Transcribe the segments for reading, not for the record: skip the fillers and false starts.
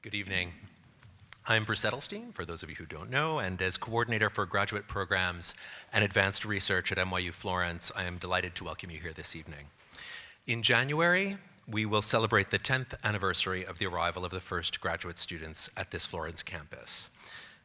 Good evening. I'm Bruce Edelstein, for those of you who don't know, and as coordinator for graduate programs and advanced research at NYU Florence, I am delighted to welcome you here this evening. In January, we will celebrate the 10th anniversary of the arrival of the first graduate students at this Florence campus.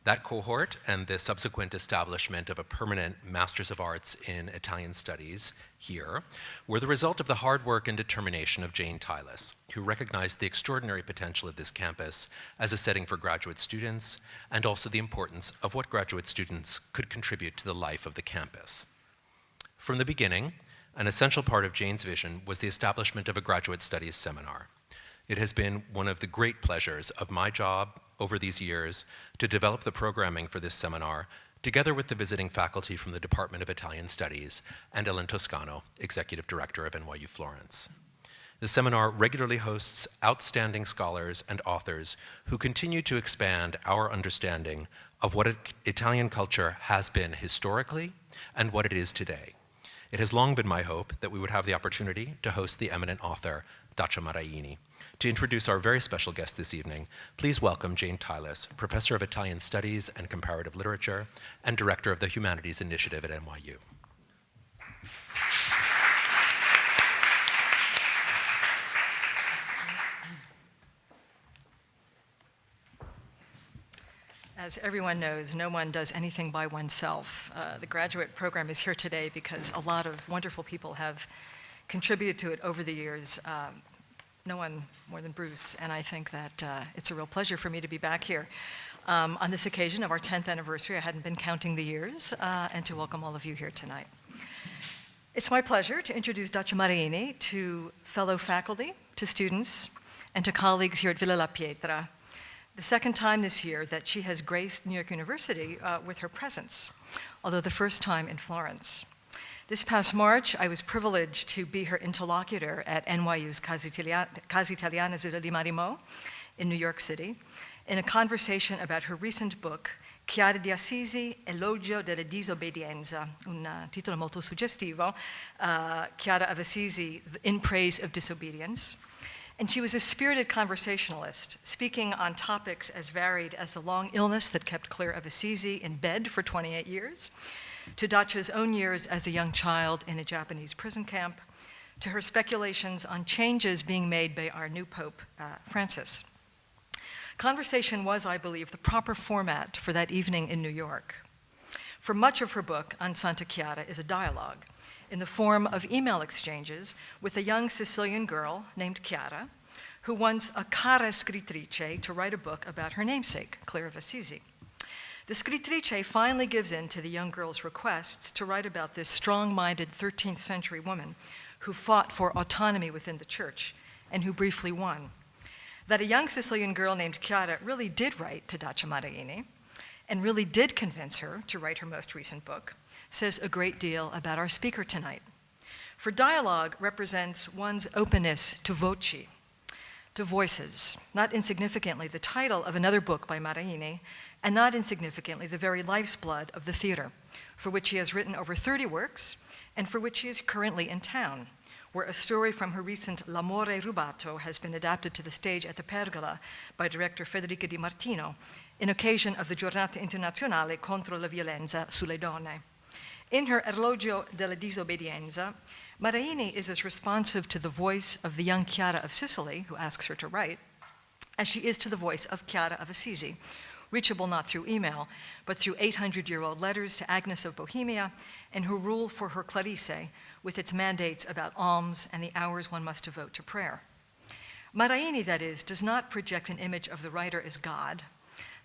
That cohort and the subsequent establishment of a permanent Master's of Arts in Italian Studies here were the result of the hard work and determination of Jane Tylis, who recognized the extraordinary potential of this campus as a setting for graduate students, and also the importance of what graduate students could contribute to the life of the campus. From the beginning, an essential part of Jane's vision was the establishment of a graduate studies seminar. It has been one of the great pleasures of my job over these years to develop the programming for this seminar, together with the visiting faculty from the Department of Italian Studies and Ellen Toscano, Executive Director of NYU Florence. The seminar regularly hosts outstanding scholars and authors who continue to expand our understanding of what Italian culture has been historically and what it is today. It has long been my hope that we would have the opportunity to host the eminent author, Dacia Maraini. To introduce our very special guest this evening, please welcome Jane Tylis, Professor of Italian Studies and Comparative Literature and Director of the Humanities Initiative at NYU. As everyone knows, no one does anything by oneself. The graduate program is here today because a lot of wonderful people have contributed to it over the years. No one more than Bruce, and I think that it's a real pleasure for me to be back here on this occasion of our 10th anniversary. I hadn't been counting the years, and to welcome all of you here tonight. It's my pleasure to introduce Dacia Maraini to fellow faculty, to students, and to colleagues here at Villa La Pietra. The second time this year that she has graced New York University with her presence, although the first time in Florence. This past March, I was privileged to be her interlocutor at NYU's Casa Italiana di Marimo in New York City in a conversation about her recent book, Chiara di Assisi, Elogio della Disobbedienza, un titolo molto suggestivo, Chiara of Assisi, In Praise of Disobedience. And she was a spirited conversationalist, speaking on topics as varied as the long illness that kept Claire of Assisi in bed for 28 years, to Dacia's own years as a young child in a Japanese prison camp, to her speculations on changes being made by our new Pope, Francis. Conversation was, I believe, the proper format for that evening in New York. For much of her book on Santa Chiara is a dialogue in the form of email exchanges with a young Sicilian girl named Chiara, who wants a cara scrittrice to write a book about her namesake, Claire of Assisi. The scrittrice finally gives in to the young girl's requests to write about this strong-minded 13th century woman who fought for autonomy within the church and who briefly won. That a young Sicilian girl named Chiara really did write to Dacia Maraini and really did convince her to write her most recent book says a great deal about our speaker tonight. For dialogue represents one's openness to voci, to voices, not insignificantly the title of another book by Mariani, and not insignificantly the very life's blood of the theater, for which he has written over 30 works, and for which he is currently in town, where a story from her recent L'amore rubato has been adapted to the stage at the Pergola by director Federica Di Martino, in occasion of the Giornata Internazionale contro la violenza sulle donne. In her Elogio della Disobbedienza, Maraini is as responsive to the voice of the young Chiara of Sicily, who asks her to write, as she is to the voice of Chiara of Assisi, reachable not through email, but through 800-year-old letters to Agnes of Bohemia, and her rule for her Clarice, with its mandates about alms and the hours one must devote to prayer. Maraini, that is, does not project an image of the writer as God,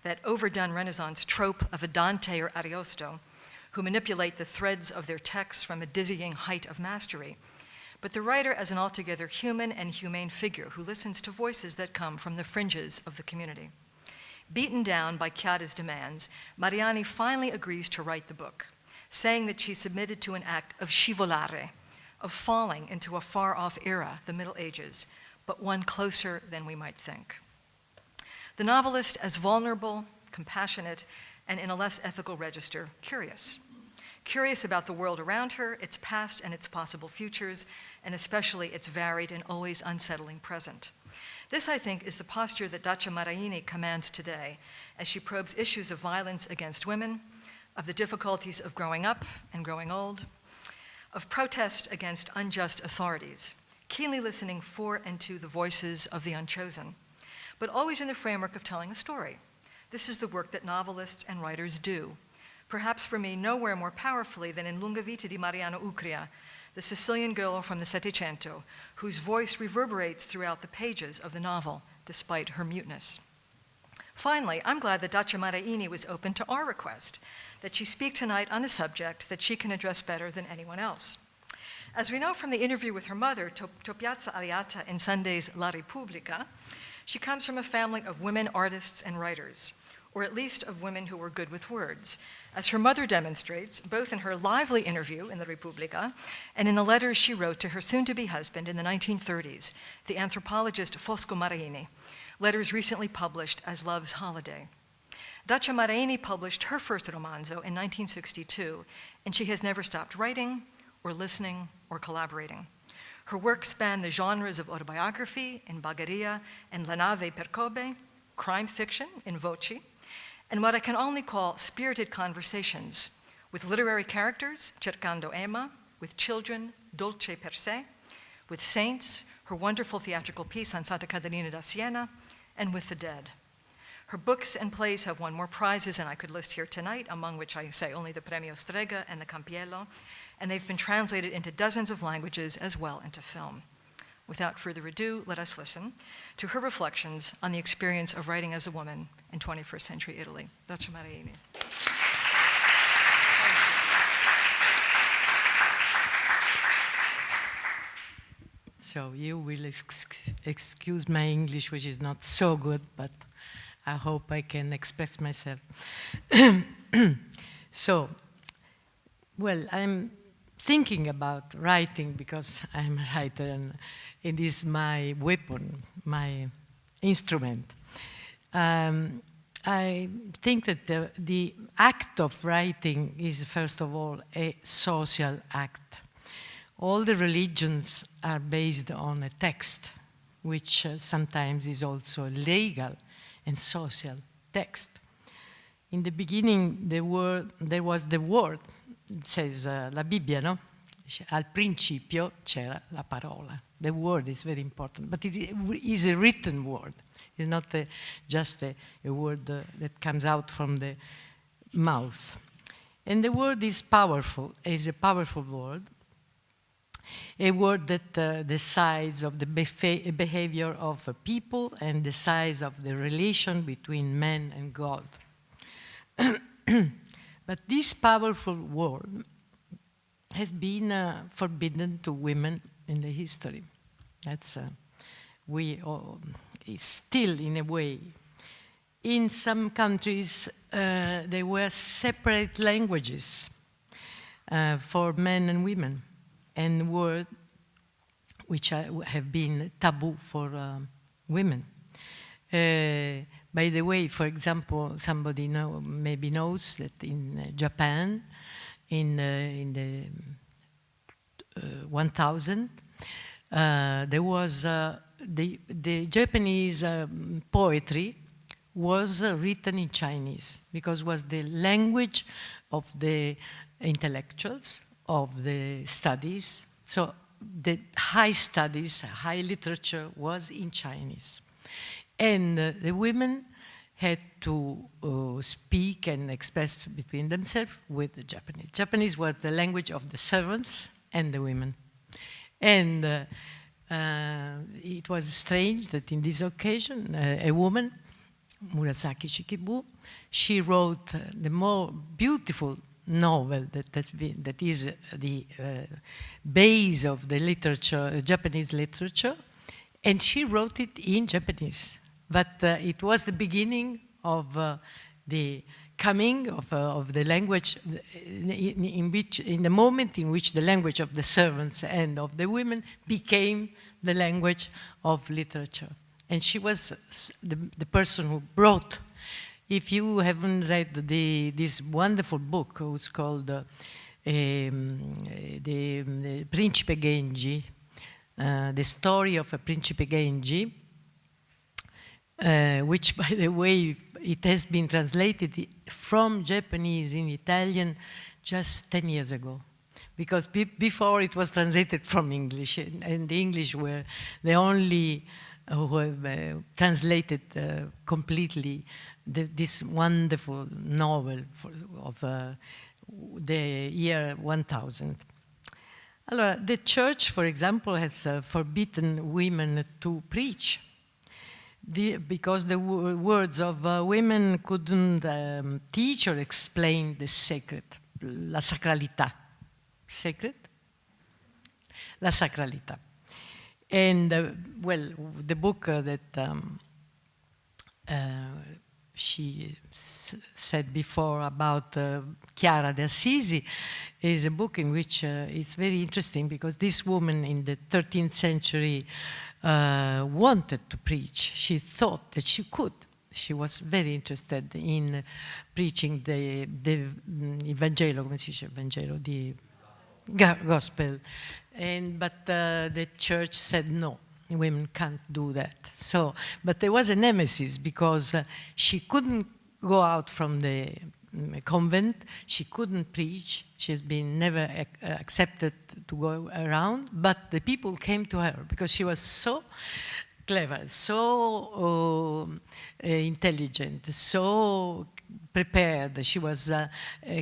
that overdone Renaissance trope of a Dante or Ariosto, who manipulate the threads of their texts from a dizzying height of mastery, but the writer as an altogether human and humane figure who listens to voices that come from the fringes of the community. Beaten down by Chiara's demands, Mariani finally agrees to write the book, saying that she submitted to an act of scivolare, of falling into a far-off era, the Middle Ages, but one closer than we might think. The novelist as vulnerable, compassionate, and in a less ethical register, curious. Curious about the world around her, its past and its possible futures, and especially its varied and always unsettling present. This, I think, is the posture that Dacia Maraini commands today as she probes issues of violence against women, of the difficulties of growing up and growing old, of protest against unjust authorities, keenly listening for and to the voices of the unchosen, but always in the framework of telling a story. This is the work that novelists and writers do, perhaps for me nowhere more powerfully than in Lunga Vita di Mariana Ucria, the Sicilian girl from the Settecento, whose voice reverberates throughout the pages of the novel, despite her muteness. Finally, I'm glad that Dacia Maraini was open to our request, that she speak tonight on a subject that she can address better than anyone else. As we know from the interview with her mother, Topiazza Aliata in Sunday's La Repubblica, she comes from a family of women artists and writers, or at least of women who were good with words, as her mother demonstrates, both in her lively interview in the Repubblica and in the letters she wrote to her soon-to-be husband in the 1930s, the anthropologist Fosco Maraini, letters recently published as Love's Holiday. Dacia Maraini published her first romanzo in 1962, and she has never stopped writing or listening or collaborating. Her work span the genres of autobiography in Bagheria and La Nave per Kobe, crime fiction in Voci, and what I can only call spirited conversations with literary characters, Cercando Emma, with children, Dolce per se, with saints, her wonderful theatrical piece on Santa Caterina da Siena, and with the dead. Her books and plays have won more prizes than I could list here tonight, among which I say only the Premio Strega and the Campiello, and they've been translated into dozens of languages as well into film. Without further ado, let us listen to her reflections on the experience of writing as a woman in 21st century Italy. Dacia Maraini. So you will excuse my English, which is not so good, but I hope I can express myself. So, well, I'm thinking about writing because I'm a writer and it is my weapon, my instrument. I think that the act of writing is, first of all, a social act. All the religions are based on a text, which sometimes is also a legal and social text. In the beginning, there was the word, it says la Bibbia, no? Al principio c'era la parola. The word is very important, but it is a written word. It's not just a word that comes out from the mouth. And the word is powerful, is a powerful word. A word that decides of the behavior of a people and decides of the relation between man and God. But this powerful word has been forbidden to women in the history. That's it's still in a way. In some countries, there were separate languages for men and women, and words which have been taboo for women. By the way, for example, somebody maybe knows that in Japan, in the 1000, there was the Japanese poetry was written in Chinese because it was the language of the intellectuals, of the studies. So the high studies, high literature was in Chinese. And the women had to speak and express between themselves with the Japanese. Japanese was the language of the servants and the women. And it was strange that in this occasion, a woman, Murasaki Shikibu, she wrote the more beautiful novel that is the base of the literature, Japanese literature, and she wrote it in Japanese. But it was the beginning of the coming of the language, in the moment in which the language of the servants and of the women became the language of literature. And she was the person who brought. If you haven't read this wonderful book, it's called the Principe Genji, the story of a Principe Genji, which, by the way, it has been translated from Japanese in Italian just 10 years ago. Because before it was translated from English, and the English were the only who have translated completely this wonderful novel of the year 1000. Allora, the church, for example, has forbidden women to preach because the words of women couldn't teach or explain the sacred, la sacralità. Sacred? La sacralità. And, well, the book that she said before about Chiara de Assisi is a book in which it's very interesting because this woman in the 13th century wanted to preach. She thought that she could. She was very interested in preaching the Vangelo, come si dice Vangelo, the gospel. But the church said no. Women can't do that. So, but there was a nemesis because she couldn't go out from the convent. She couldn't preach. She has been never accepted to go around. But the people came to her because she was so clever, so intelligent, so prepared. She was a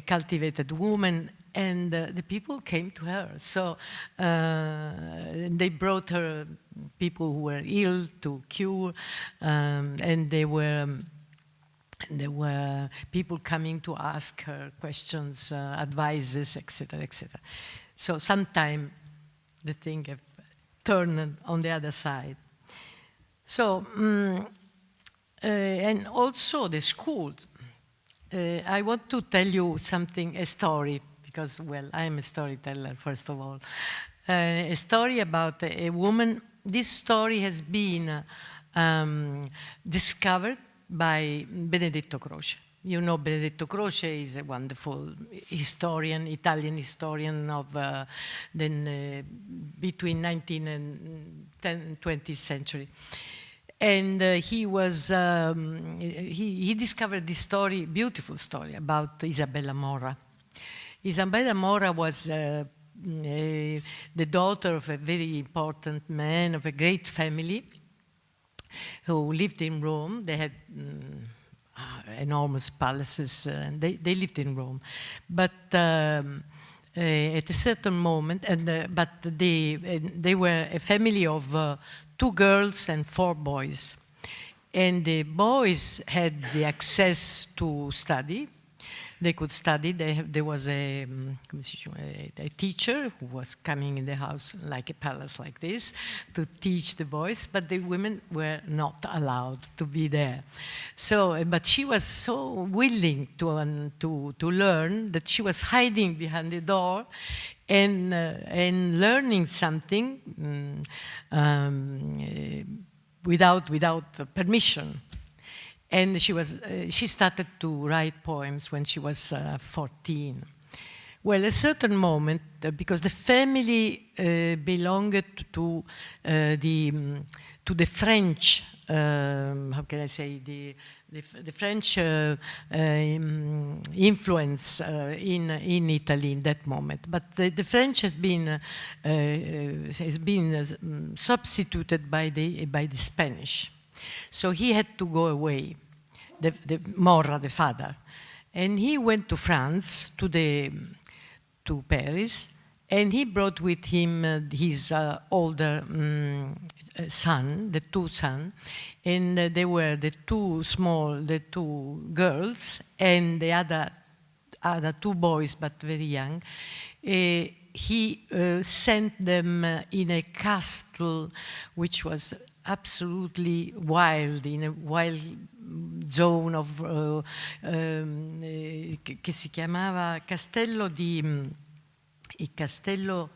cultivated woman. And the people came to her. So they brought her people who were ill to cure, and there were people coming to ask her questions, advices, etc., etc. So sometime the thing have turned on the other side. So, and also the schools. I want to tell you something, a story. Because, well, I'm a storyteller, first of all. A story about a woman. This story has been discovered by Benedetto Croce. You know Benedetto Croce is a wonderful historian, Italian historian of between 19th and 20th century. And he discovered this story, beautiful story, about Isabella Mora. Isabella Mora was the daughter of a very important man, of a great family, who lived in Rome. They had enormous palaces, and they lived in Rome. But at a certain moment, but they were a family of 2 girls and 4 boys. And the boys had the access to study. They could study. There was a teacher who was coming in the house like a palace like this to teach the boys, but the women were not allowed to be there. So, but she was so willing to learn that she was hiding behind the door and learning something without permission. And she started to write poems when she was 14. Well, a certain moment, because the family belonged to the French, how can I say, the French influence in Italy in that moment. But the French has been substituted by the Spanish. So he had to go away, the Morra, the father. And he went to France, to Paris, and he brought with him his older son, the 2 sons, and they were the 2 girls, and the other 2 boys, but very young. He sent them in a castle which was absolutely wild, in a wild zone of che si chiamava Castello il Castello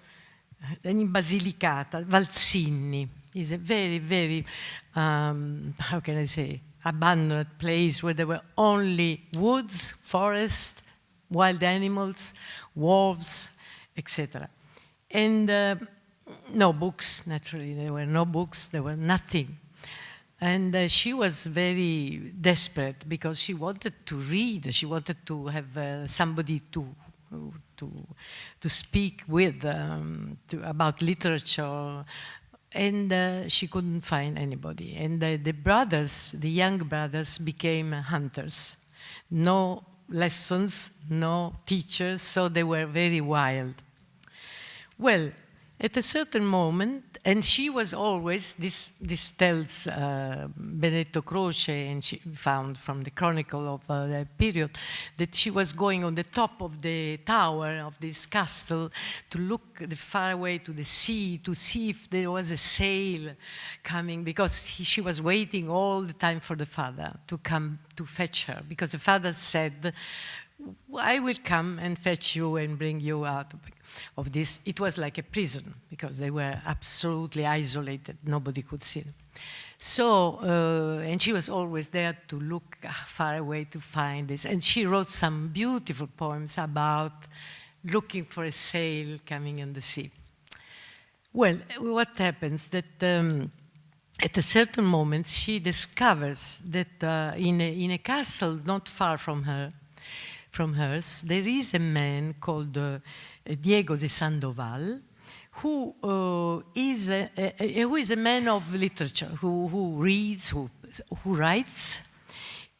in Basilicata, Valzini. Is a very, very, how can I say, abandoned place where there were only woods, forests, wild animals, wolves, etc. And no books, naturally. There were no books. There were nothing. And she was very desperate because she wanted to read. She wanted to have somebody to speak with about literature, and she couldn't find anybody. And the brothers, the young brothers, became hunters. No lessons, no teachers, so they were very wild. Well, at a certain moment, and she was always, this tells Benedetto Croce, and she found from the chronicle of the period, that she was going on the top of the tower of this castle to look far away to the sea, to see if there was a sail coming, because she was waiting all the time for the father to come to fetch her, because the father said, I will come and fetch you and bring you out of this. It was like a prison because they were absolutely isolated. Nobody could see them. So, and she was always there to look far away to find this. And she wrote some beautiful poems about looking for a sail coming in the sea. Well, what happens that at a certain moment she discovers that in a castle not far from hers, there is a man called Diego de Sandoval, who is a man of literature, who reads, who writes,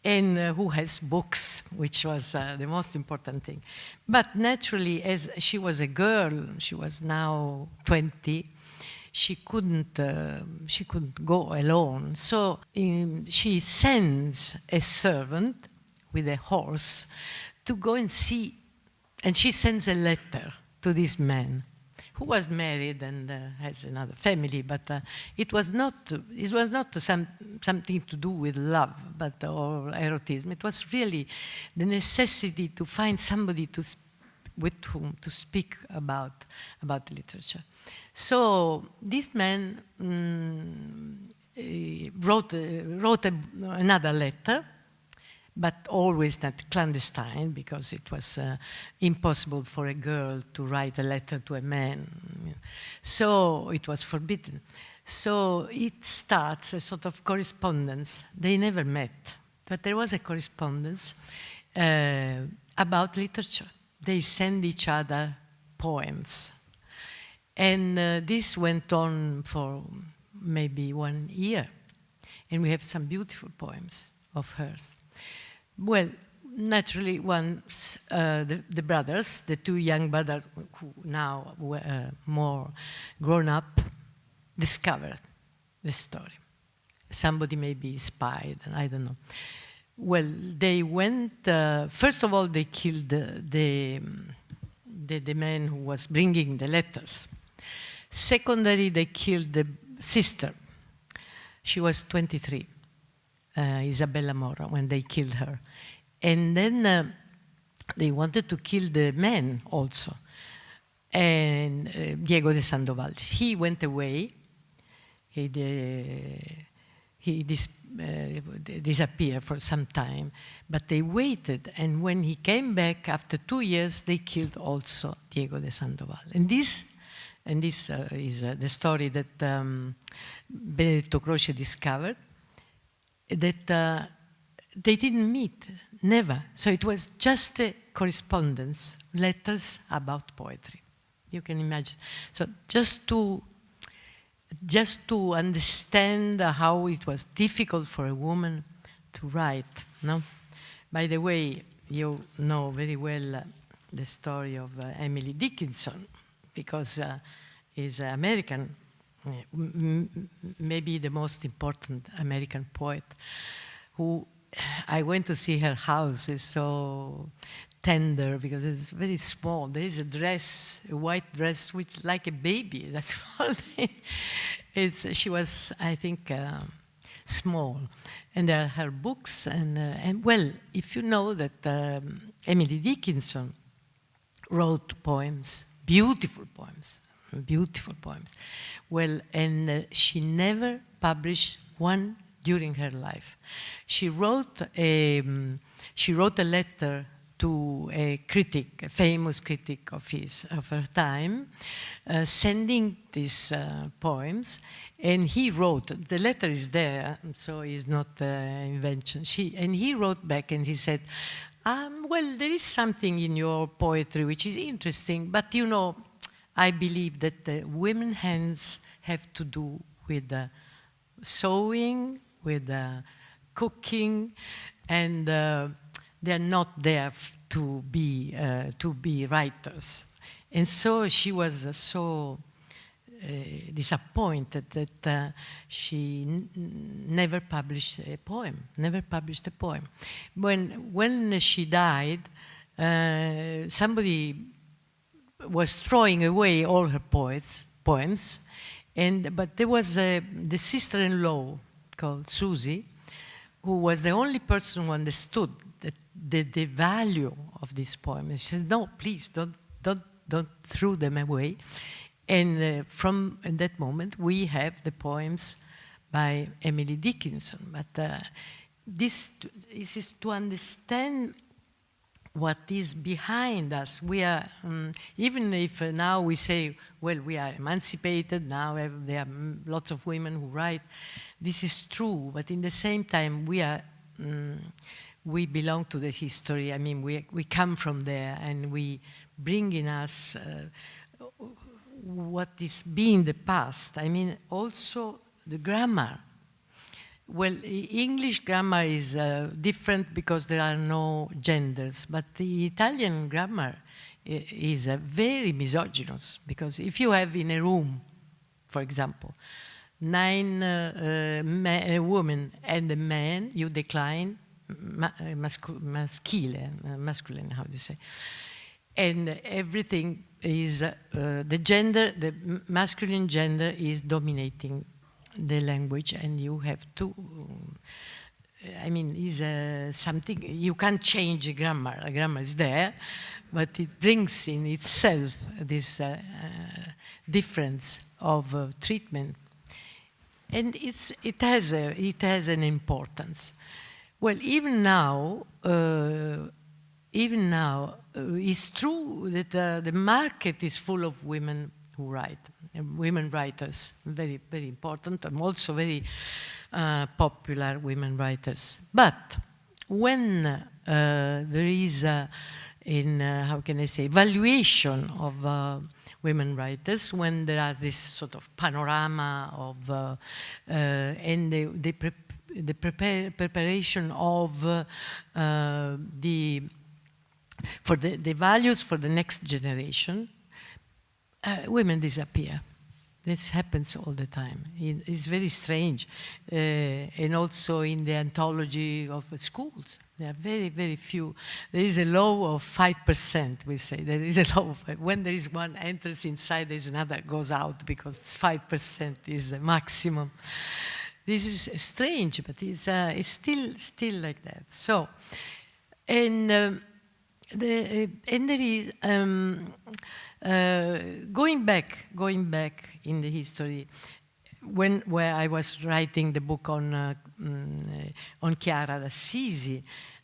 and who has books, which was the most important thing. But naturally, as she was a girl, she was now 20, she couldn't go alone. So she sends a servant with a horse to go and see, and she sends a letter to this man who was married and has another family, but it was not something to do with love, or erotism. It was really the necessity to find somebody with whom to speak about literature. So this man wrote another letter, but always not clandestine, because it was impossible for a girl to write a letter to a man. So it was forbidden. So it starts a sort of correspondence. They never met, but there was a correspondence about literature. They send each other poems. And this went on for maybe 1 year. And we have some beautiful poems of hers. Well, naturally, once the brothers, the two young brothers who now were more grown up, discovered the story. Somebody maybe spied, I don't know. Well, they went, first of all, they killed the man who was bringing the letters. Secondly, they killed the sister. She was 23. Isabella Mora, when they killed her. And then they wanted to kill the man also. And Diego de Sandoval, he went away. He disappeared for some time, but they waited, and when he came back after 2 years, they killed also Diego de Sandoval. And this is the story that Benedetto Croce discovered, that they didn't meet, never. So it was just a correspondence, letters about poetry. You can imagine. So just to understand how it was difficult for a woman to write, no? By the way, you know very well the story of Emily Dickinson, because he's an American, maybe the most important American poet, who I went to see her house. It's so tender because it's very small. There is a dress, a white dress, which is like a baby. That's all. She was, I think, small. And there are her books. And well, if you know that Emily Dickinson wrote poems, beautiful poems. Well, and she never published one during her life. She wrote a letter to a critic, a famous critic of her time, sending these poems, and he wrote, the letter is there, so it's not invention. And he wrote back and he said, well, there is something in your poetry which is interesting, but you know, I believe that the women's hands have to do with sewing, with cooking, and they're not there to be writers. And so she was so disappointed that she never published a poem. When she died, somebody was throwing away all her poems, but there was the sister-in-law called Susie, who was the only person who understood the value of this poem. And she said, no, please, don't throw them away. And from that moment, we have the poems by Emily Dickinson. But this is to understand what is behind us. We are, even if now we say, well, we are emancipated, now there are lots of women who write, this is true, but in the same time, we belong to the history. I mean, we come from there, and we bring in us what is being the past. I mean, also the grammar. Well, English grammar is different because there are no genders, but the Italian grammar is very misogynous, because if you have in a room, for example, 9 women and a man, you decline masculine, how do you say? And everything is, the gender, the masculine gender is dominating the language, and you have to, I mean, is something, you can't change grammar. Grammar is there, but it brings in itself this difference of treatment. And it has an importance. Well, even now, it's true that the market is full of women who write, women writers, very, very important, and also very popular women writers. But when there is, how can I say, valuation of women writers, when there are this sort of panorama of, and the preparation of the values for the next generation, women disappear. This happens all the time. It's very strange. And also in the anthology of schools, there are very, very few. There is a law of 5%, we say. There is a law of, when there is one enters inside, there is another goes out, because 5% is the maximum. This is strange, but it's still like that. So, and there is, going back in the history, where I was writing the book on Chiara d'Assisi,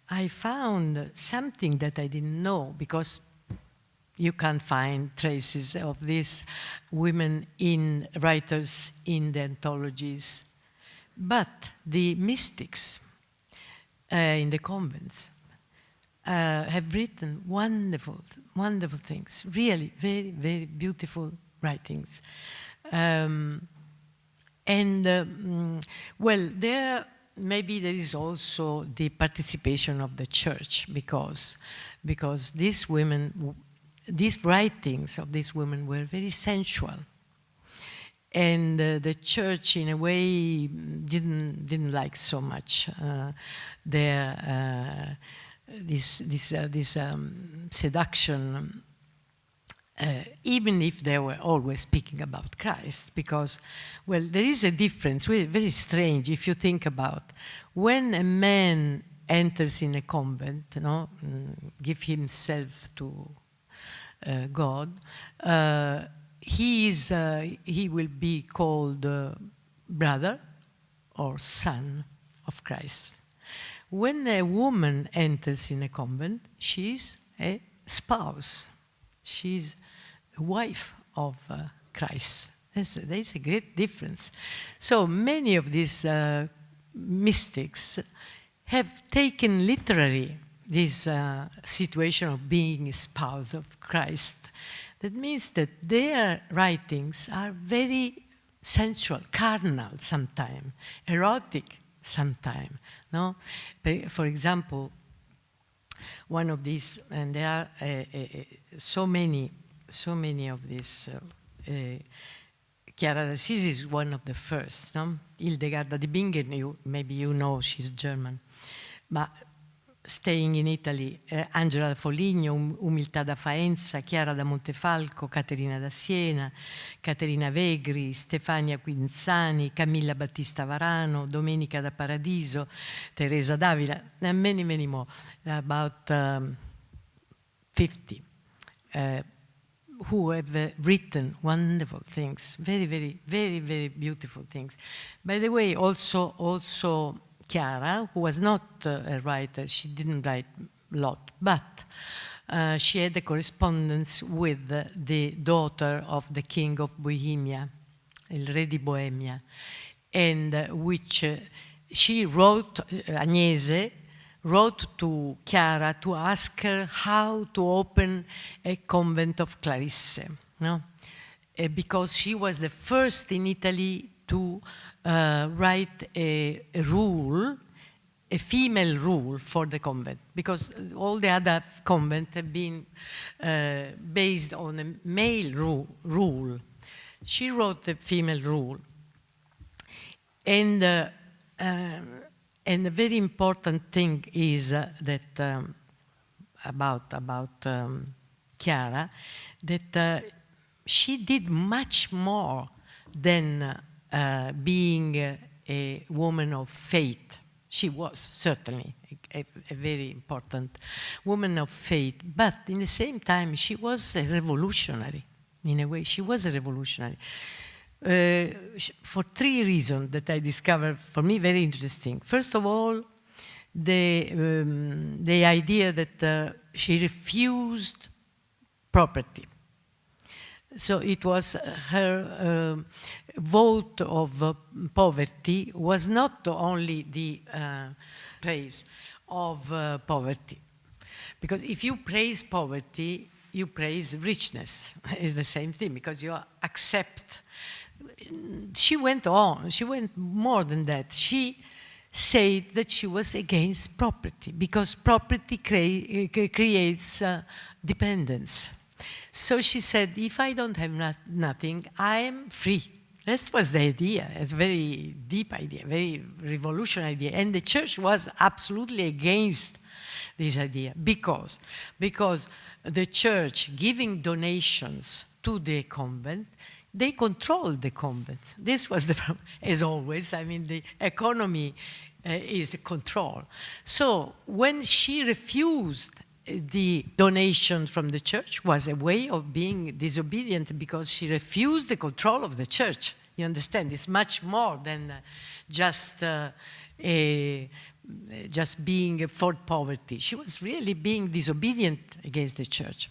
I found something that I didn't know, because you can't find traces of these women writers in the anthologies. But the mystics in the convents have written wonderful, wonderful things, really very, very beautiful writings. Well, maybe there is also the participation of the church, because these women, these writings of these women were very sensual. And the church, in a way, didn't like so much this seduction, even if they were always speaking about Christ. Because, well, there is a difference, very strange, if you think about when a man enters in a convent, give himself to God. He will be called brother or son of Christ. when a woman enters in a convent, she's a spouse. She's a wife of Christ. There's a great difference. So many of these mystics have taken literally this situation of being a spouse of Christ. That means that their writings are very sensual, carnal sometimes, erotic sometimes. No? For example, one of these, and there are so many of these. Chiara d'Assisi is one of the first. No? Hildegarda di Bingen, maybe you know, she's German. But staying in Italy, Angela da Foligno, Umiltà da Faenza, Chiara da Montefalco, Caterina da Siena, Caterina Vegri, Stefania Quinzani, Camilla Battista Varano, Domenica da Paradiso, Teresa d'Avila, and many, many more, about 50, who have written wonderful things, very, very, very, very beautiful things. By the way, also Chiara, who was not a writer, she didn't write a lot, but she had a correspondence with the daughter of the king of Bohemia, il re di Bohemia, and which she wrote, Agnese, wrote to Chiara to ask her how to open a convent of Clarisse, no? Because she was the first in Italy to write a rule, a female rule for the convent, because all the other convents have been based on a male rule. She wrote a female rule. And a very important thing is that about Chiara, that she did much more than being a woman of faith. She was certainly a very important woman of faith, but in the same time, she was a revolutionary. In a way, she was a revolutionary. For three reasons that I discovered, for me, very interesting. First of all, the idea that she refused property. So it was her vote of poverty was not only the praise of poverty. Because if you praise poverty, you praise richness. It's the same thing, because you accept. She went on, she went more than that. She said that she was against property, because property creates dependence. So she said, if I don't have nothing, I am free. That was the idea. It's a very deep idea, very revolutionary idea. And the church was absolutely against this idea, because the church giving donations to the convent, they controlled the convent. This was the problem. As always, I mean, the economy is control. So when she refused the donation from the church, was a way of being disobedient, because she refused the control of the church. You understand? It's much more than just being for poverty. She was really being disobedient against the church.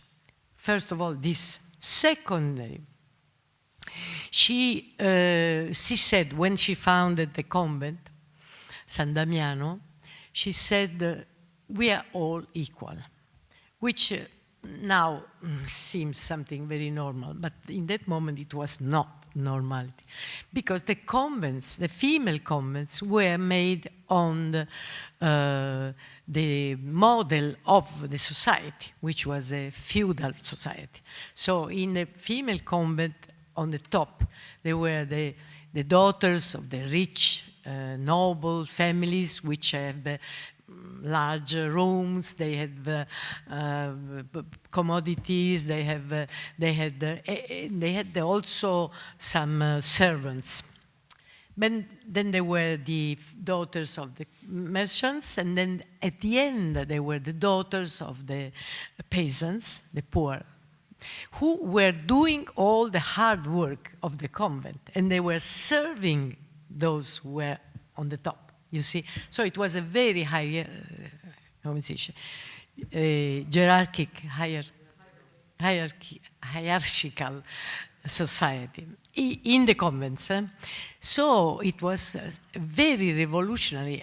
First of all, this. Secondly, she said, when she founded the convent, San Damiano, she said, we are all equal, which now seems something very normal, but in that moment it was not normality, because the convents, the female convents, were made on the model of the society, which was a feudal society. So in the female convent, on the top, there were the daughters of the rich, noble families, which have large rooms, they had commodities, they had also some servants. But then there were the daughters of the merchants, and then at the end there were the daughters of the peasants, the poor, who were doing all the hard work of the convent, and they were serving those who were on the top. you see. So it was a very high, hierarchical society in the convents. So it was a very revolutionary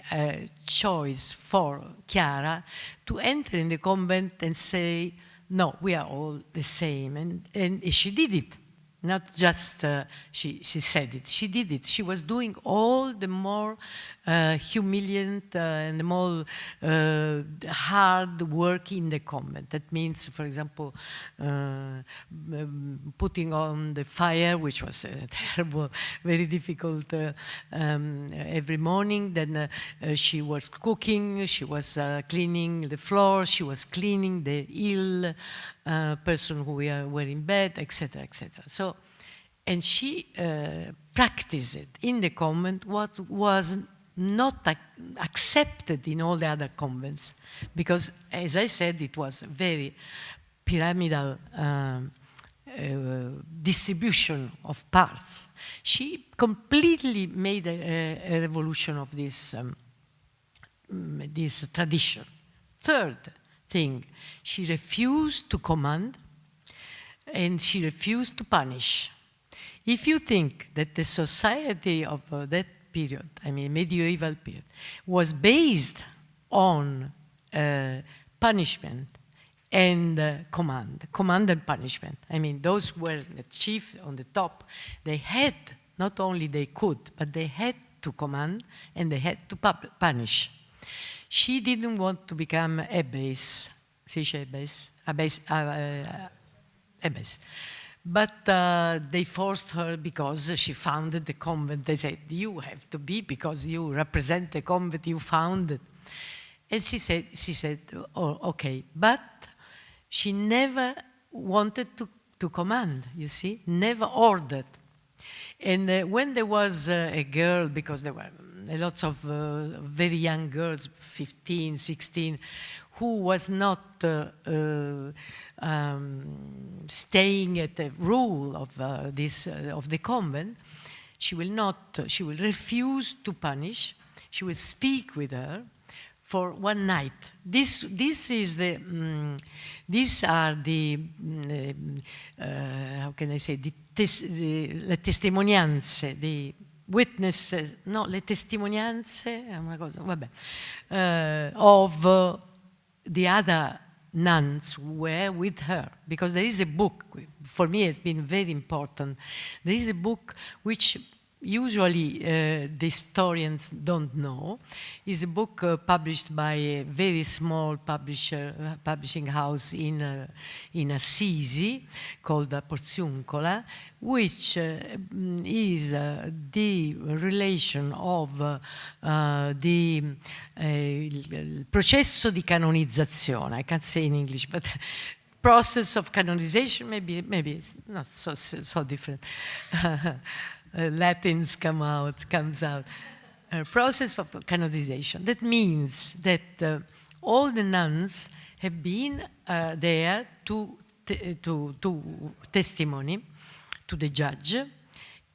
choice for Chiara to enter in the convent and say, no, we are all the same. And she did it. Not just she said it, she did it. She was doing all the more humiliant and the more hard work in the convent. That means, for example, putting on the fire, which was terrible, very difficult every morning. Then she was cooking, she was cleaning the floor, she was cleaning the ill person who were in bed, etc., etc. So, and she practiced it in the convent what was not accepted in all the other convents, because, as I said, it was a very pyramidal distribution of parts. She completely made a revolution of this, this tradition. Third thing, she refused to command and she refused to punish. If you think that the society of that period, I mean medieval period, was based on punishment and command and punishment. I mean, those who were the chief on the top, they had, not only they could, but they had to command and they had to punish. She didn't want to become abbess, but they forced her because she founded the convent. They said, you have to be, because you represent the convent you founded. And she said, oh, okay. But she never wanted to command, you see, never ordered. And when there was a girl, because there were lots of very young girls, 15, 16, who was not staying at the rule of of the convent, she will refuse to punish. She will speak with her for one night. These are the how can I say, le testimonianze, the witnesses, no, le testimonianze, è una cosa, vabbè, of the other nuns who were with her, because there is a book, for me it's been very important. There is a book which usually the historians don't know. It's a book published by a very small publishing house in Assisi called Porziuncola, which is the relation of the processo di canonizzazione. I can't say in English, but process of canonization, maybe it's not so different. Latins comes out. Process of canonization. That means that all the nuns have been there to testimony to the judge.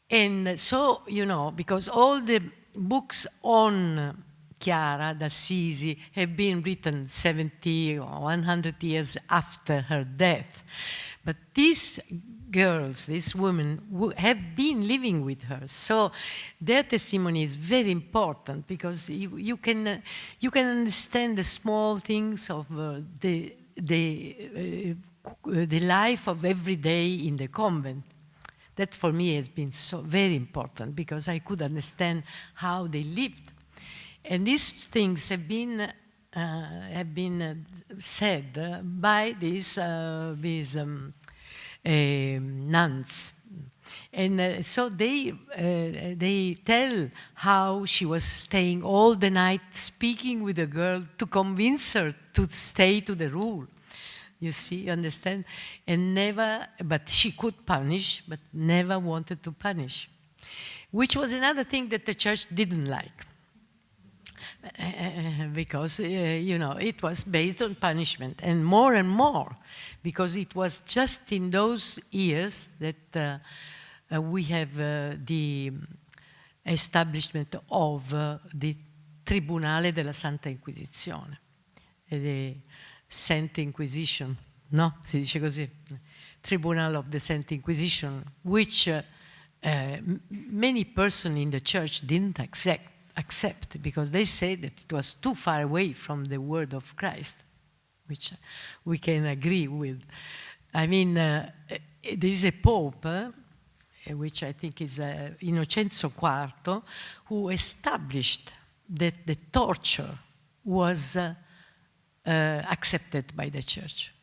And so, you know, because all the books on Chiara d'Assisi have been written 70 or 100 years after her death. But these girls, these women, have been living with her. So their testimony is very important, because you can understand the small things of the life of every day in the convent. That for me has been so very important, because I could understand how they lived. And these things have been said by these nuns. And so they tell how she was staying all the night speaking with the girl to convince her to stay to the rule. You see, you understand? And never, but she could punish, but never wanted to punish, which was another thing that the church didn't like. Because, you know, it was based on punishment, and more, because it was just in those years that we have the establishment of the Tribunale della Santa Inquisizione, the Saint Inquisition, no? Si dice così. Tribunal of the Saint Inquisition, which many persons in the church didn't accept because they said that it was too far away from the word of Christ, which we can agree with. I mean, there is a pope, which I think is Innocenzo IV, who established that the torture was accepted by the church.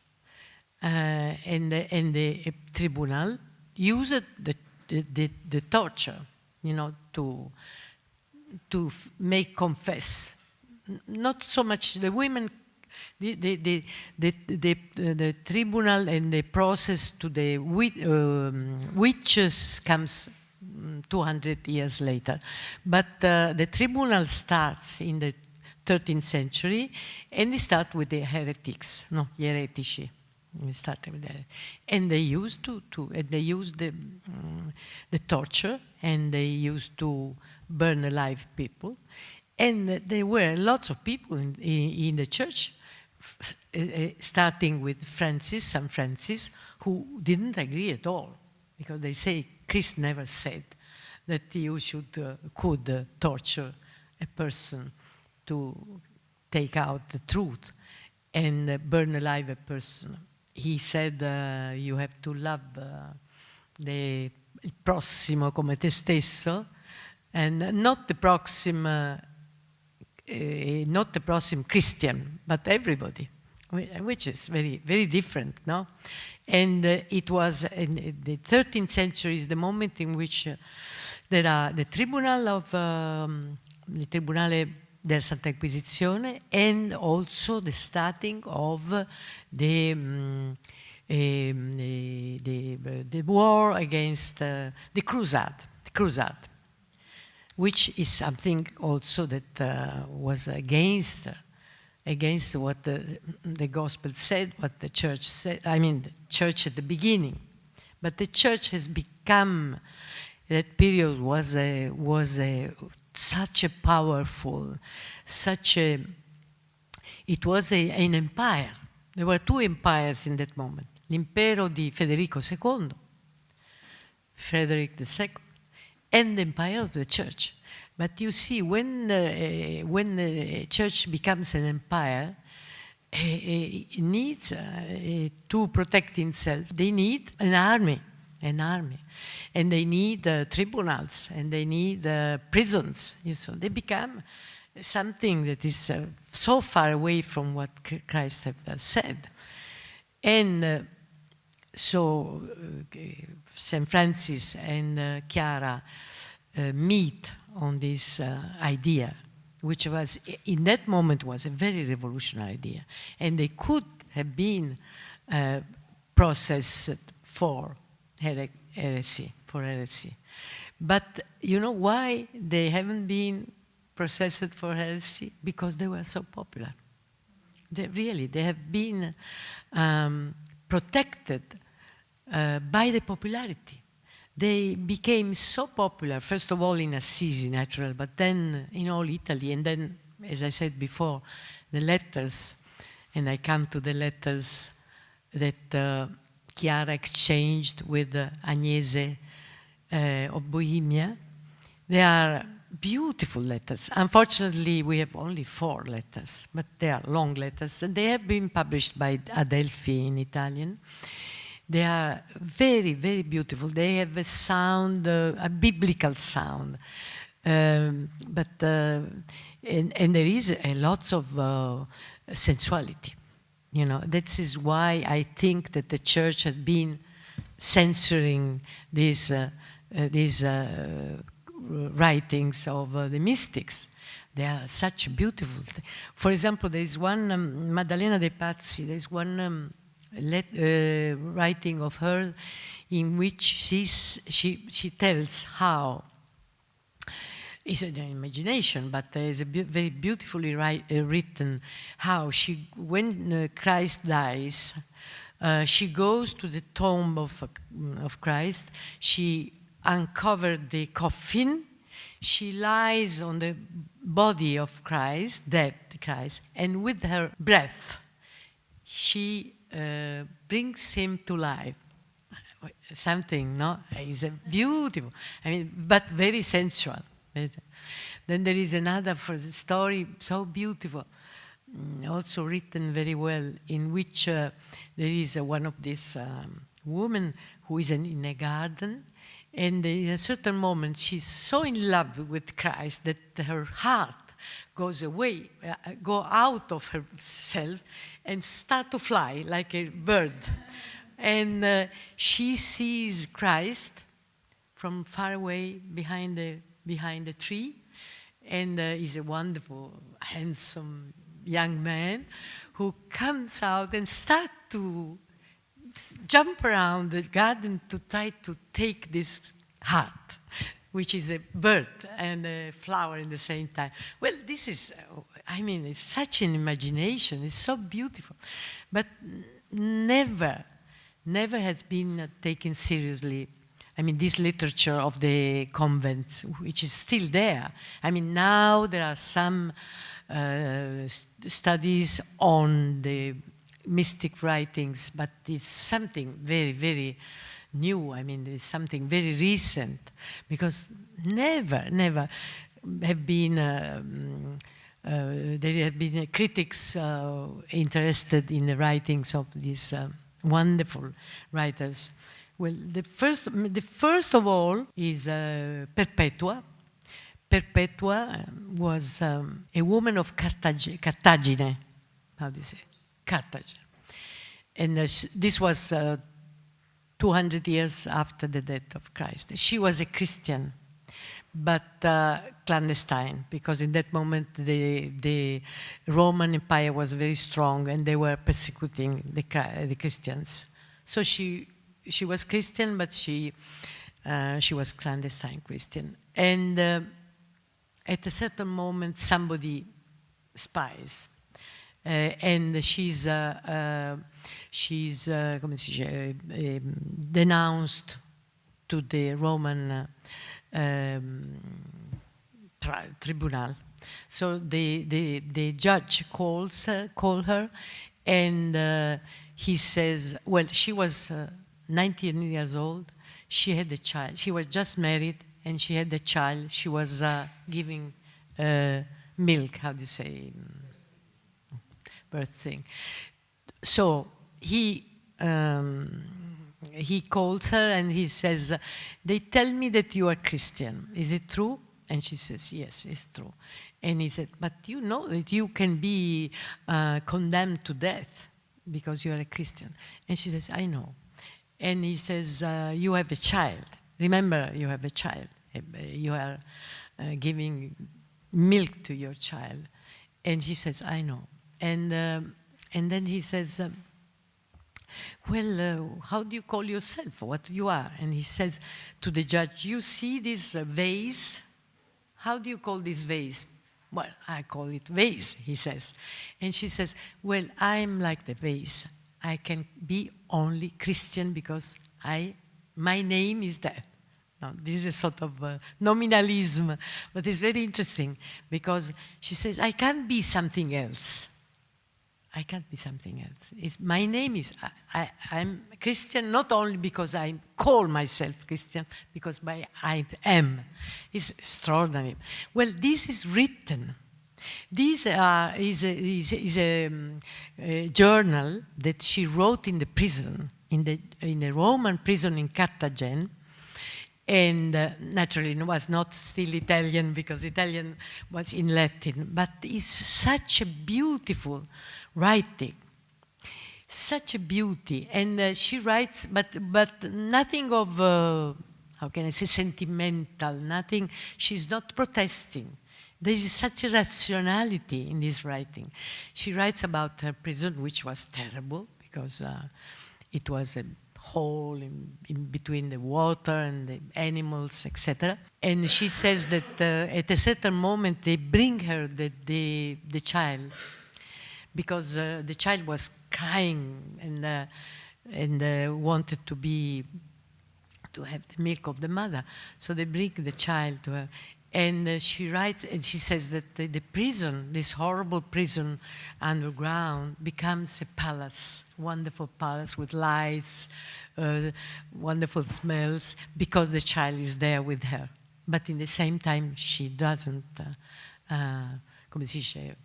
And the tribunal used the torture, to make confess. Not so much the women. The tribunal and the process to the witches comes 200 years later. But the tribunal starts in the 13th century, and they start with the heretics, gli eretici. They started with that. And they used they used the torture, and they used to burn alive people. And there were lots of people in the church, starting with St. Francis, who didn't agree at all, because they say Christ never said that you could torture a person to take out the truth and burn alive a person. He said you have to love il prossimo come te stesso, and not the proxim Christian, but everybody, which is very, very different, no? And it was in the 13th century is the moment in which there are the Tribunale della Santa Inquisizione, and also the starting of the war against the crusade, which is something also that was against what the gospel said, what the church said. I mean, the church at the beginning, but the church has become. That period was such a powerful, it was an empire. There were two empires in that moment: l'impero di Federico II, Frederick II, and the empire of the church. But you see, when the church becomes an empire, it needs to protect itself. They need an army, and they need tribunals, and they need prisons. So they become something that is so far away from what Christ has said. And so St. Francis and Chiara meet on this idea, which was, in that moment, was a very revolutionary idea. And they could have been processed for heresy. But you know why they haven't been processed for heresy? Because they were so popular. They have been protected by the popularity. They became so popular, first of all in Assisi, natural, but then in all Italy, and then, as I said before, the letters, and I come to the letters that Chiara exchanged with Agnese of Bohemia. They are beautiful letters. Unfortunately, we have only 4 letters, but they are long letters, and they have been published by Adelphi in Italian. They are very, very beautiful. They have a sound, a biblical sound, and there is a lot of sensuality. That is why I think that the church has been censoring these writings of the mystics. They are such beautiful things. For example, there is one, Maddalena dei Pazzi, there is one writing of her in which she tells how, it's an imagination, but it's very beautifully written, how when Christ dies, she goes to the tomb of Christ, she uncovered the coffin, she lies on the body of Christ, dead Christ, and with her breath, she brings him to life. Something, no? It's beautiful. I mean, but very sensual. Then there is another story, so beautiful, also written very well, in which there is one of these women who is in a garden, and in a certain moment she's so in love with Christ that her heart goes away, go out of herself and start to fly like a bird. And she sees Christ from far away behind the tree, and he's a wonderful, handsome young man who comes out and starts to jump around the garden to try to take this heart, which is a bird and a flower at the same time. Well, this is, I mean, it's such an imagination. It's so beautiful. But never has been taken seriously. I mean, this literature of the convents, which is still there. I mean, now there are some studies on the mystic writings, but it's something very, very new. I mean, it's something very recent, because never have been there have been critics interested in the writings of these wonderful writers. Well, the first of all is Perpetua. Perpetua was a woman of Cartagine. How do you say? Carthage. And this was 200 years after the death of Christ. She was a Christian, but clandestine, because in that moment the Roman Empire was very strong and they were persecuting the Christians. So she was Christian, but she was clandestine Christian. And at a certain moment, somebody spies, and she's denounced to the Roman tribunal. So the judge calls her, and he says, well, she was 19 years old. She had a child. She was just married, and she had a child. She was giving milk. How do you say? Birthing. So he calls her and he says, "They tell me that you are Christian. Is it true?" And she says, "Yes, it's true." And he said, "But you know that you can be condemned to death because you are a Christian." And she says, "I know." And he says, "You have a child. Remember, you have a child. You are giving milk to your child." And she says, "I know." And then he says, "Well, how do you call yourself? What you are?" And he says to the judge, "You see this vase? How do you call this vase?" "Well, I call it vase," he says. And she says, "Well, I'm like the vase. I can be only Christian because my name is that." Now, this is a sort of nominalism, but it's very interesting because she says, "I can't be something else. I can't be something else. My name is, I'm Christian not only because I call myself Christian, because I am." It's extraordinary. Well, this is written. This is a journal that she wrote in the prison, in the Roman prison in Carthage. And naturally it was not still Italian, because Italian was in Latin, but it's such a beautiful writing, such a beauty. And she writes, but nothing of, how can I say, sentimental, nothing. She's not protesting. There is such a rationality in this writing. She writes about her prison, which was terrible, because it was a hole in between the water and the animals, etc. And she says that at a certain moment they bring her the child, because the child was crying and wanted to have the milk of the mother. So they bring the child to her, And she writes, and she says that the prison, this horrible prison underground, becomes a palace, wonderful palace with lights, wonderful smells, because the child is there with her. But in the same time, she doesn't, come si dice,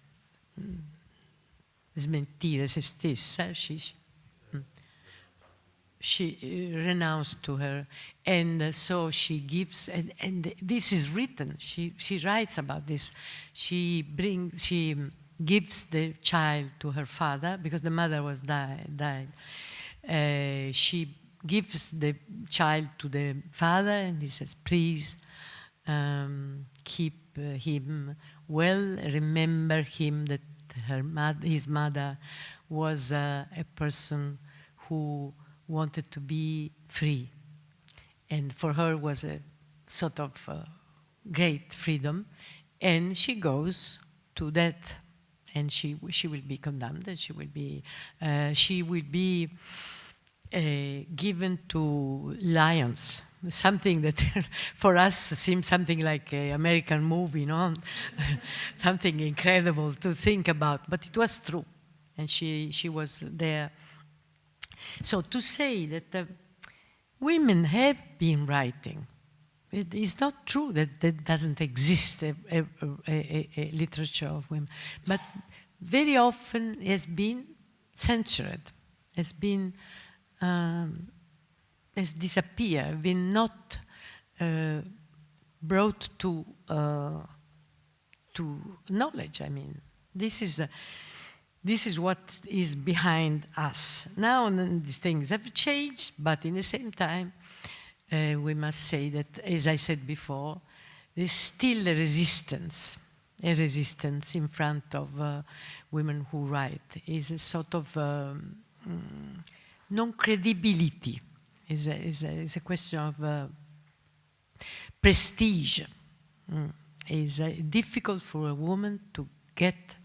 smentire se stessa. She renounced to her, and so she gives, and this is written. She writes about this. She gives the child to her father because the mother was died. She gives the child to the father, and he says, "Please keep him well. Remember him that his mother was a person who wanted to be free, and for her was a sort of great freedom, and she goes to that, and she will be condemned, and she will be given to lions, something that for us seems something like an American movie, no? Something incredible to think about, but it was true, and she was there. So to say that women have been writing, it is not true that there doesn't exist a literature of women, but very often has been censored, has been has disappeared, been not brought to knowledge. I mean, this is what is behind us. Now these things have changed, but in the same time, we must say that, as I said before, there's still a resistance in front of women who write. Is a sort of non-credibility. Is a question of prestige. It's difficult for a woman to get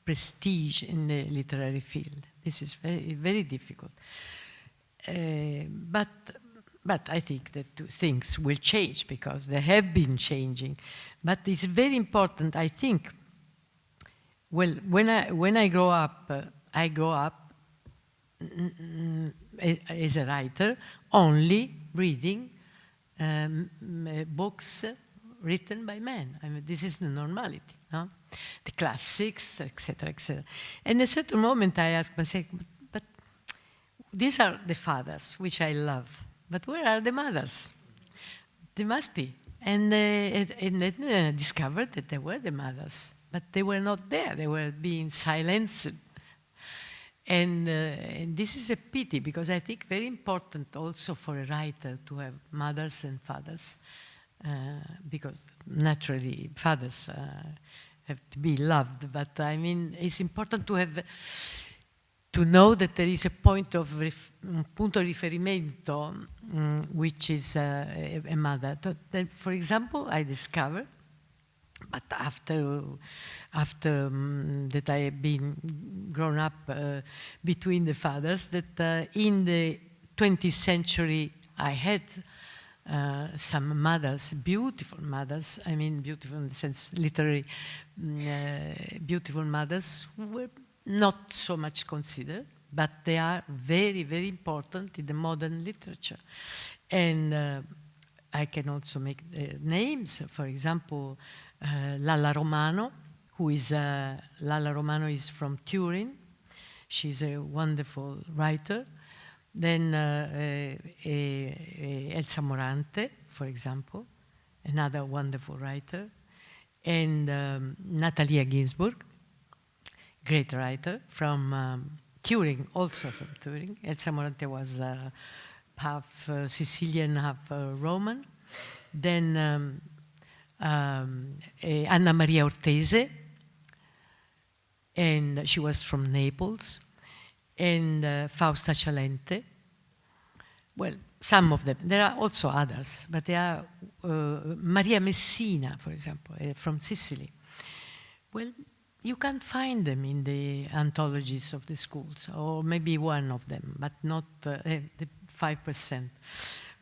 prestige in the literary field. This is very, very difficult. But I think that things will change because they have been changing. But it's very important, I think. Well, when I grow up, as a writer, only reading books written by men. I mean, this is the normality, no? The classics, etc., etc. And at a certain moment, I asked myself, but these are the fathers, which I love, but where are the mothers? They must be. And then I discovered that they were the mothers, but they were not there. They were being silenced. And this is a pity, because I think very important also for a writer to have mothers and fathers, because naturally fathers have to be loved, but I mean it's important to know that there is a un punto di riferimento which is a mother. For example, I discovered, but after that I have been grown up between the fathers, that in the 20th century I had some mothers, beautiful mothers, I mean beautiful in the sense literary, beautiful mothers who were not so much considered, but they are very, very important in the modern literature. And I can also make names, for example, Lalla Romano, Lalla Romano is from Turin. She's a wonderful writer. Then Elsa Morante, for example, another wonderful writer. And Natalia Ginsburg, great writer from Turin, also from Turin. Elsa Morante was half Sicilian, half Roman. Then Anna Maria Ortese, and she was from Naples. And Fausta Cialente. Well, some of them. There are also others, but there are Maria Messina, for example, from Sicily. Well, you can't find them in the anthologies of the schools, or maybe one of them, but not the 5%.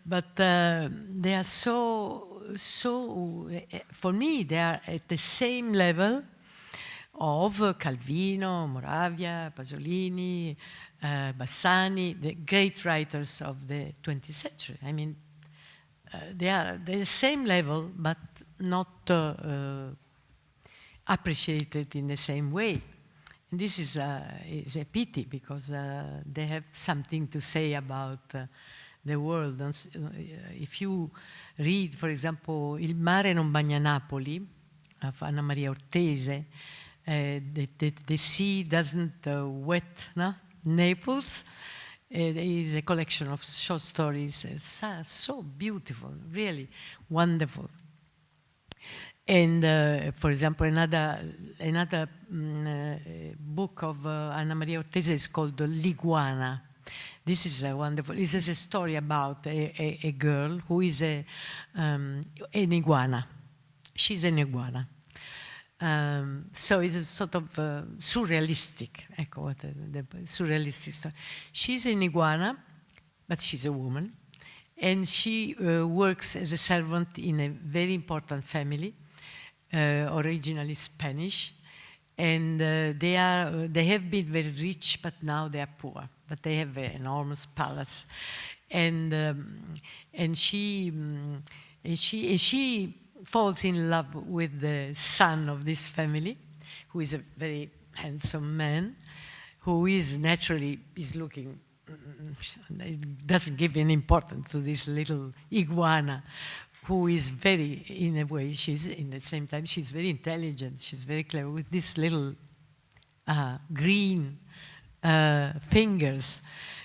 But they are so for me, they are at the same level of Calvino, Moravia, Pasolini, Bassani, the great writers of the 20th century. I mean, they are the same level, but not appreciated in the same way. And this is a pity, because they have something to say about the world. If you read, for example, Il mare non bagna Napoli, of Anna Maria Ortese, the sea doesn't wet Naples. It is a collection of short stories, so beautiful, really wonderful. And for example, another book of Anna Maria Ortese is called L'Iguana. This is a wonderful. This is a story about a girl who is an iguana. She's an iguana. So it's a sort of surrealistic, the surrealistic story. She's an iguana, but she's a woman, and she works as a servant in a very important family, originally Spanish, and they have been very rich, but now they are poor. But they have an enormous palace, and she falls in love with the son of this family, who is a very handsome man, who is naturally looking, doesn't give any importance to this little iguana, who is very, in a way, she's in the same time, she's very intelligent, she's very clever, with this little green fingers.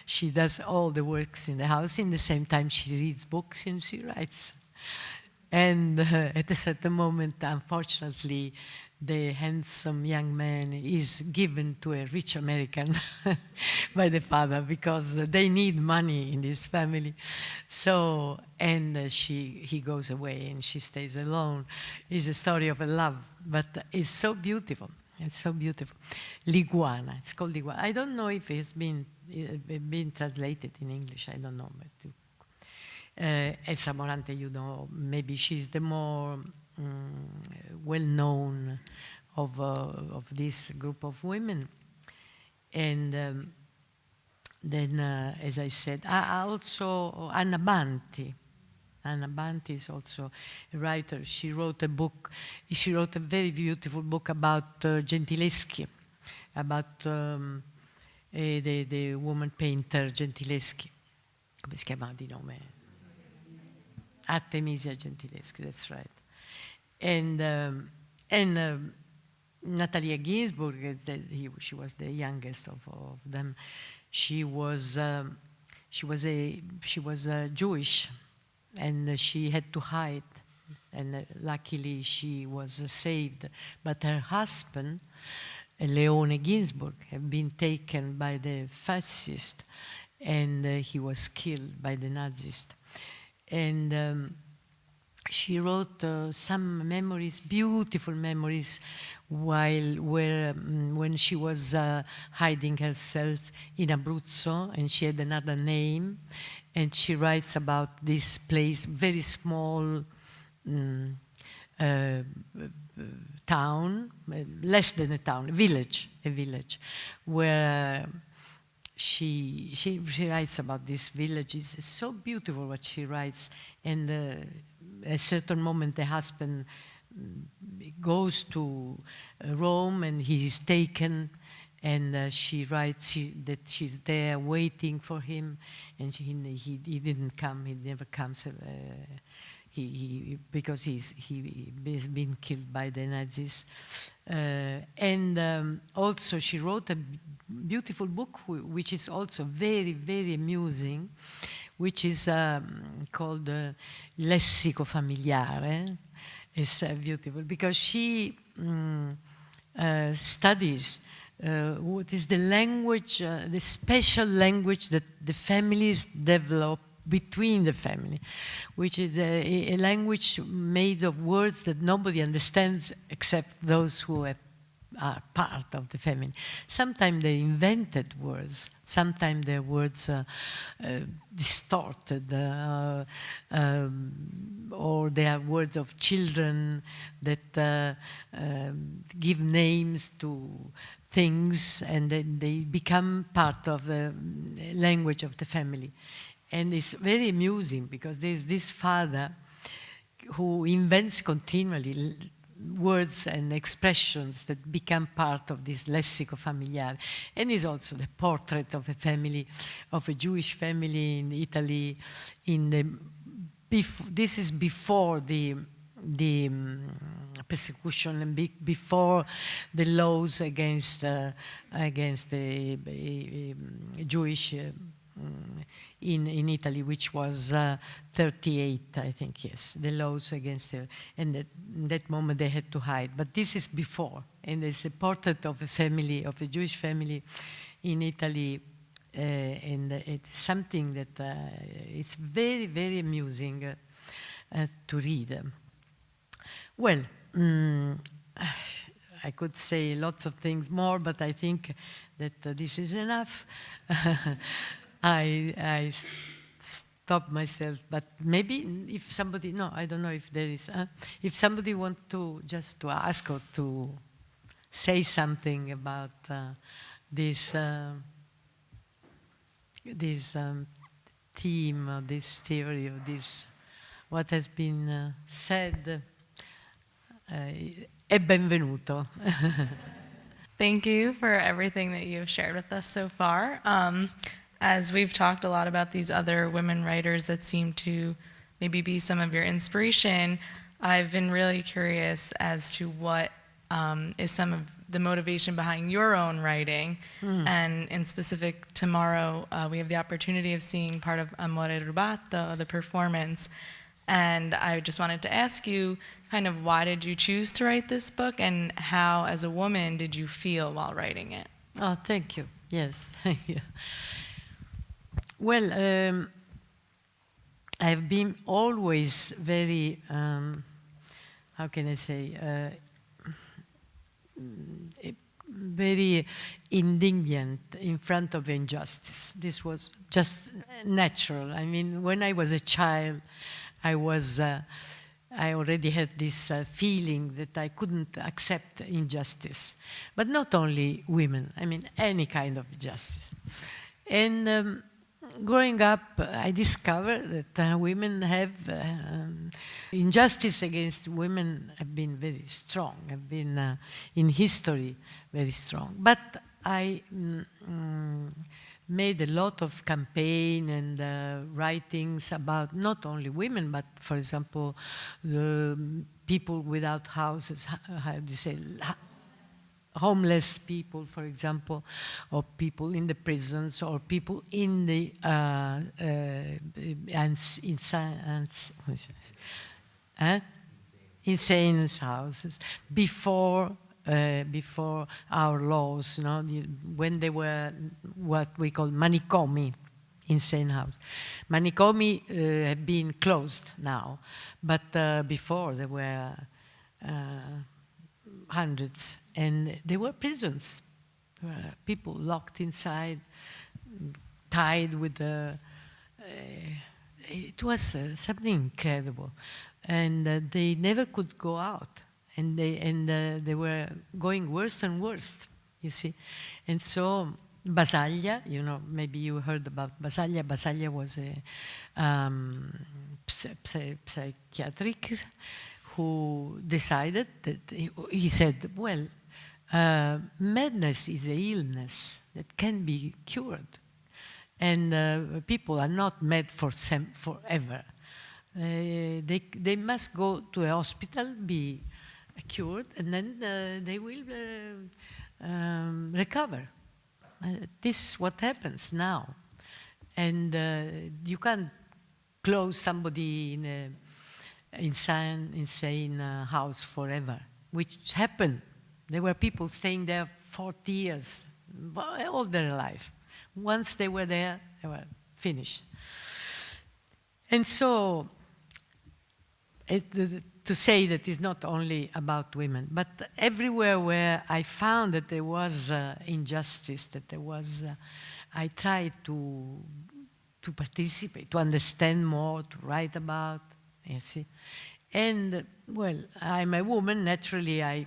She does all the works in the house. In the same time, she reads books and she writes. And at a certain moment, unfortunately, the handsome young man is given to a rich American by the father, because they need money in this family. So, and he goes away and she stays alone. It's a story of a love, but it's so beautiful. It's so beautiful. L'Iguana, it's called L'Iguana. I don't know if it's been translated in English, I don't know. But Elsa Morante, you know, maybe she's the more well-known of this group of women. And then, as I said, also Anna Banti. Anna Banti is also a writer. She wrote a book, she wrote a very beautiful book about Gentileschi, about the woman painter Gentileschi. Come si chiama di nome? Artemisia Gentileschi, that's right. And Natalia Ginsburg, she was the youngest of them. She was Jewish, and she had to hide, and luckily she was saved. But her husband, Leone Ginsburg, had been taken by the fascists, and he was killed by the Nazis. And she wrote some memories, beautiful memories, when she was hiding herself in Abruzzo, and she had another name, and she writes about this place, very small town, less than a town, a village, where she writes about this village. It's so beautiful what she writes. And at a certain moment, the husband goes to Rome and he is taken, and she writes that she's there waiting for him, and he didn't come, he never comes, because he's been killed by the Nazis. And also she wrote a beautiful book, which is also very, very amusing, which is called Lessico Familiare. It's beautiful because she studies what is the language, the special language that the families develop between the family, which is a language made of words that nobody understands except those who have are part of the family. Sometimes they invented words, sometimes their words distorted, or they are words of children that give names to things, and then they become part of the language of the family. And it's very amusing because there's this father who invents continually words and expressions that become part of this lessico familiare. And is also the portrait of a family, of a Jewish family in Italy. This is before the persecution and before the laws against the Jewish in Italy, which was 38, I think, yes, the laws against it. And in that moment they had to hide. But this is before, and it's a portrait of a family, of a Jewish family in Italy, and it's something that it's very, very amusing to read. Well, I could say lots of things more, but I think that this is enough. I stop myself, but maybe if somebody, no, I don't know if there is, if somebody wants to just to ask or to say something about this theme, or this theory, or this, what has been said, è benvenuto. Thank you for everything that you've shared with us so far. As we've talked a lot about these other women writers that seem to maybe be some of your inspiration, I've been really curious as to what is some of the motivation behind your own writing. And in specific, tomorrow we have the opportunity of seeing part of Amore Rubato, the performance. And I just wanted to ask you, kind of, why did you choose to write this book, and how, as a woman, did you feel while writing it? Oh, thank you. Yes, thank you. Well, I've been always very, how can I say, very indignant in front of injustice. This was just natural. I mean, when I was a child, I already had this feeling that I couldn't accept injustice. But not only women, I mean, any kind of justice. And growing up, I discovered that women have, injustice against women have been very strong, have been in history very strong. But I made a lot of campaign and writings about not only women, but, for example, the people without houses, how do you say, homeless people, for example, or people in the prisons, or people in the insane houses before our laws, you know, when they were what we call manicomi, insane house. Manicomi have been closed now, but before there were hundreds, and they were prisons. There were people locked inside, tied with it was something incredible, and they never could go out. And they were going worse and worse, you see. And so Basaglia, you know, maybe you heard about Basaglia. Basaglia was a psychiatric who decided that, he said, well, madness is an illness that can be cured. And people are not mad forever. They must go to a hospital, be cured, and then they will recover. This is what happens now. And you can't close somebody in an insane house forever, which happened. There were people staying there 40 years, all their life. Once they were there, they were finished. And so, to say that it's not only about women, but everywhere where I found that there was injustice, that there was, I tried to participate, to understand more, to write about, you see. And, well, I'm a woman, naturally I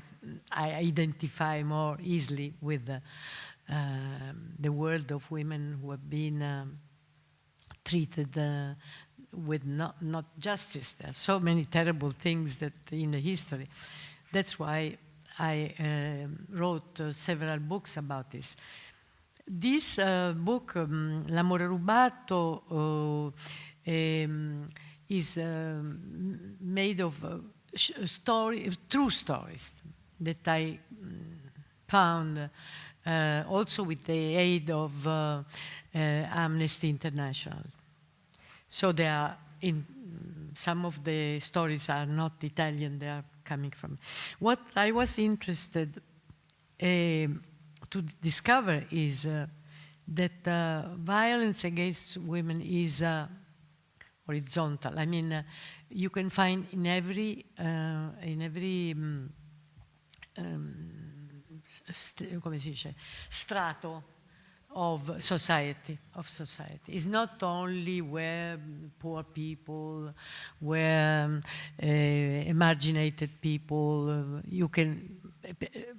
identify more easily with the world of women who have been treated with not justice. There are so many terrible things that in the history. That's why I wrote several books about this. This book, L'amore rubato, is made of true stories that I found also with the aid of Amnesty International. So they are some of the stories are not Italian, they are coming from. What I was interested to discover is that violence against women is horizontal. I mean, you can find in every come si dice, strato of society. It's not only where poor people, where marginated people, you can,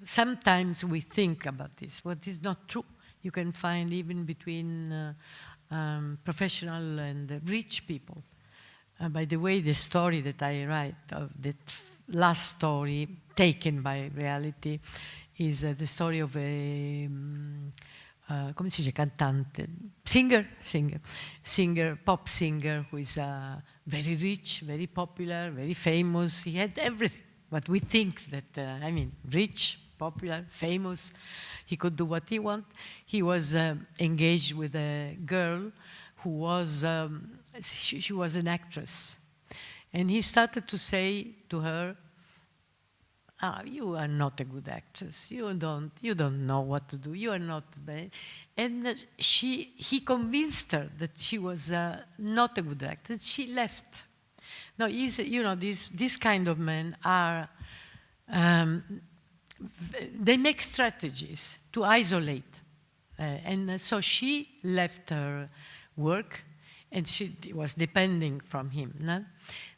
sometimes we think about this, but it's not true. You can find even between professional and rich people. By the way, the story that I write, that last story taken by reality, is the story of a come si dice, cantante, singer, pop singer, who is very rich, very popular, very famous. He had everything. But we think that, I mean, rich, popular, famous, he could do what he wanted. He was engaged with a girl who was, she was an actress. And he started to say to her, you are not a good actress. You don't know what to do. You are not bad. And he convinced her that she was not a good actress. She left. Now, you know, these kind of men are, they make strategies to isolate. And so she left her work, and she was depending from him. No?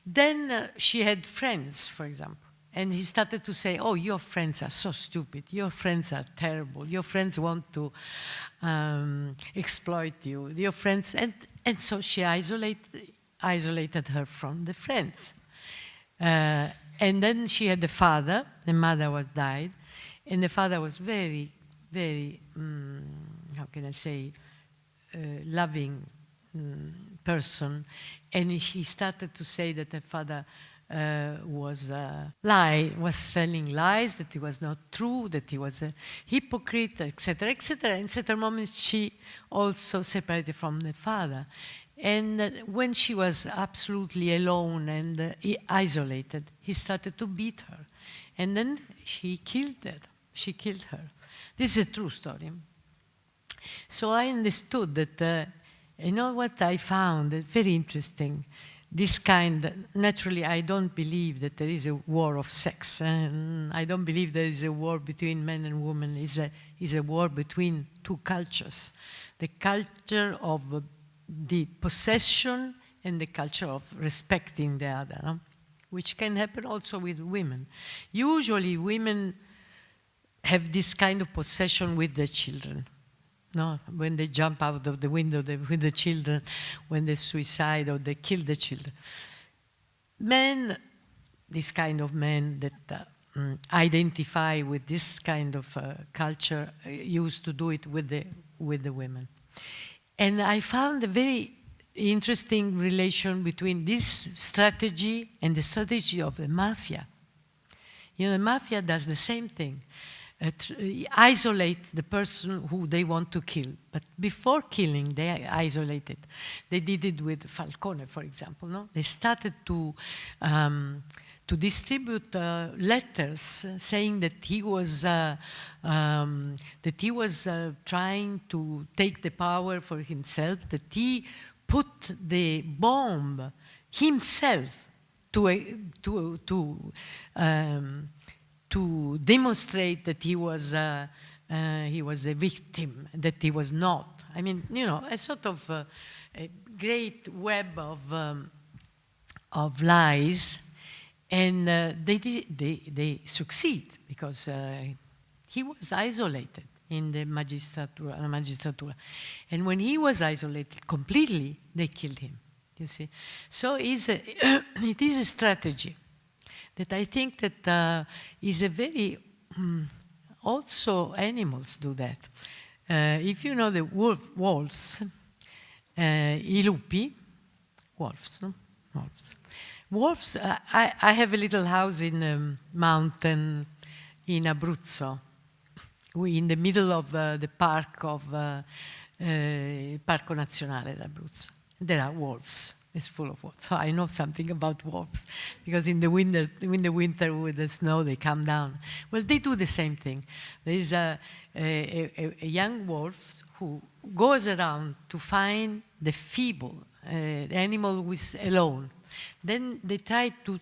Then she had friends, for example. And he started to say, oh, your friends are so stupid. Your friends are terrible. Your friends want to exploit you. Your friends, and so she isolated her from the friends. And then she had a father. The mother was died. And the father was very, very, how can I say, loving person. And he started to say that the father was telling lies, that he was not true, that he was a hypocrite, etc., etc. In certain moments, she also separated from the father. And when she was absolutely alone and isolated, he started to beat her. And then she killed her. She killed her. This is a true story. So I understood that, you know what I found very interesting? This kind, naturally, I don't believe that there is a war of sex. And I don't believe there is a war between men and women. It's a war between two cultures. The culture of the possession and the culture of respecting the other, no? Which can happen also with women. Usually, women have this kind of possession with their children. No, when they jump out of the window with the children, when they suicide or they kill the children. Men, this kind of men that identify with this kind of culture, used to do it with the women. And I found a very interesting relation between this strategy and the strategy of the mafia. You know, the mafia does the same thing. Isolate the person who they want to kill. But before killing, they isolated. They did it with Falcone, for example. No? They started to distribute letters saying that he was trying to take the power for himself, that he put the bomb himself to demonstrate that he was a victim, that he was not. I mean, you know, a sort of a great web of lies, and they succeed because he was isolated in the magistratura. And when he was isolated completely, they killed him, you see. So it is a strategy that I think that is a very, also animals do that. If you know the wolves, I lupi, wolves, no? Wolves. Wolves, I have a little house in a mountain in Abruzzo, in the middle of the park of Parco Nazionale d'Abruzzo. There are wolves. It's full of wolves. So I know something about wolves because in the winter with the snow they come down. Well, they do the same thing. There is a young wolf who goes around to find the feeble, the animal who is alone. Then they try to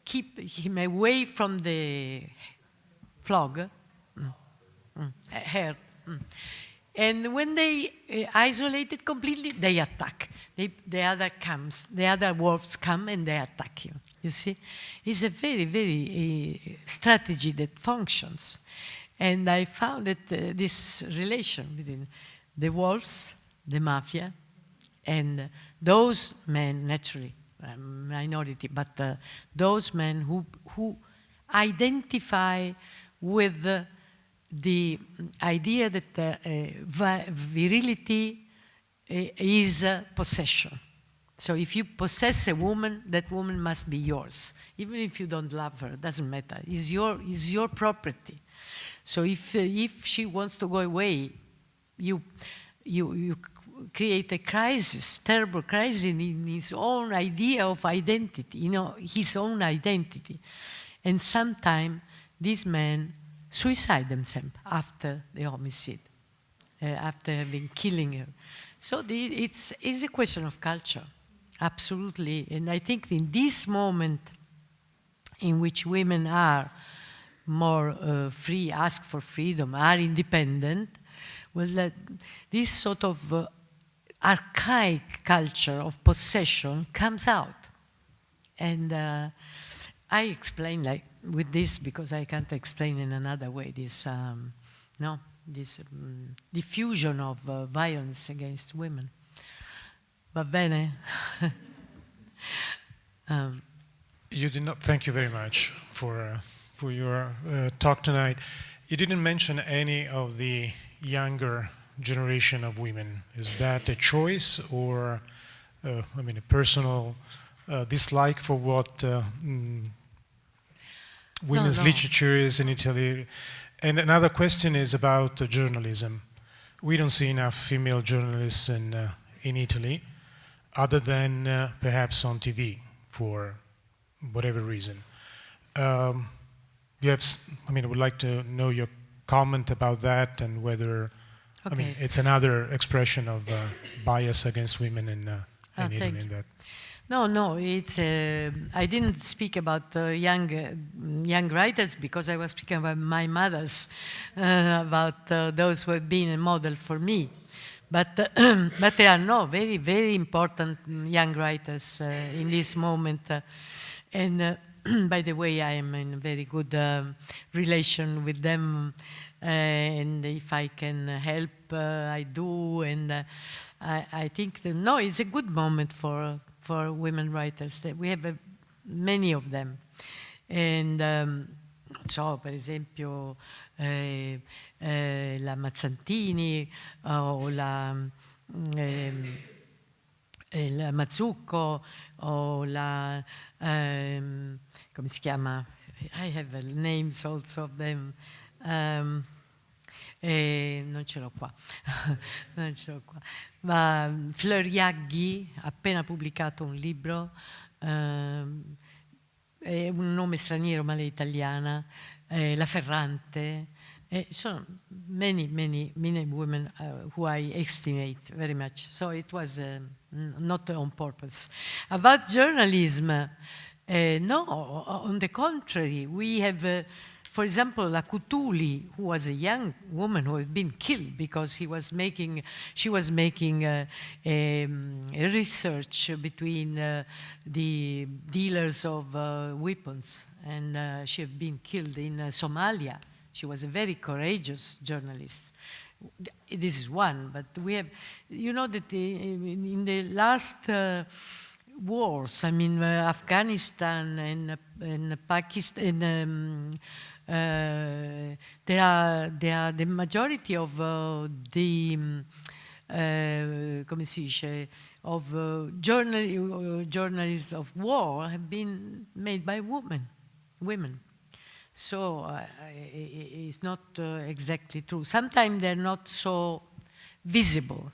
keep him away from the flock, herd. And when they isolate it completely, they attack. The other wolves come and they attack you. You see, it's a very, very strategy that functions. And I found that this relation between the wolves, the mafia, and those men, naturally, minority, but those men who identify with the idea that virility is possession. So if you possess a woman, that woman must be yours. Even if you don't love her, it doesn't matter. It's your property. So if she wants to go away, you create a crisis, terrible crisis in his own idea of identity, you know, his own identity. And sometimes these men suicide themselves after the homicide, after having killing her. So it's a question of culture, absolutely. And I think in this moment in which women are more free, ask for freedom, are independent, well, this sort of archaic culture of possession comes out. And I explain like with this because I can't explain in another way this, this diffusion of violence against women. Va bene? You did not. Thank you very much for your talk tonight. You didn't mention any of the younger generation of women. Is that a choice or, a personal dislike for what women's literature is in Italy? And another question is about journalism. We don't see enough female journalists in Italy, other than perhaps on TV for whatever reason. I would like to know your comment about that and whether, okay. It's another expression of bias against women in Italy. In that. No, it's, I didn't speak about young writers because I was speaking about my mothers, about those who have been a model for me. But there are very, very important young writers in this moment. And by the way, I am in a very good relation with them. And if I can help, I do. And I think that, it's a good moment for women writers. That we have many of them. And so, per esempio, la Mazzantini o la Mazzucco o la, come si chiama? I have names also of them. Non ce l'ho qua, ma Fleuriaghi ha appena pubblicato un libro, è un nome straniero ma lei è italiana, la Ferrante, sono many women who I estimate very much, so it was not on purpose. About journalism, No, on the contrary, we have, for example, La Cutuli, who was a young woman who had been killed because she was making a research between the dealers of weapons, and she had been killed in Somalia. She was a very courageous journalist. This is one, but we have, you know, that in the last wars, I mean, Afghanistan and Pakistan, they are the majority of the come si dice, of journalists of war have been made by women. So it's not exactly true. Sometimes they're not so visible,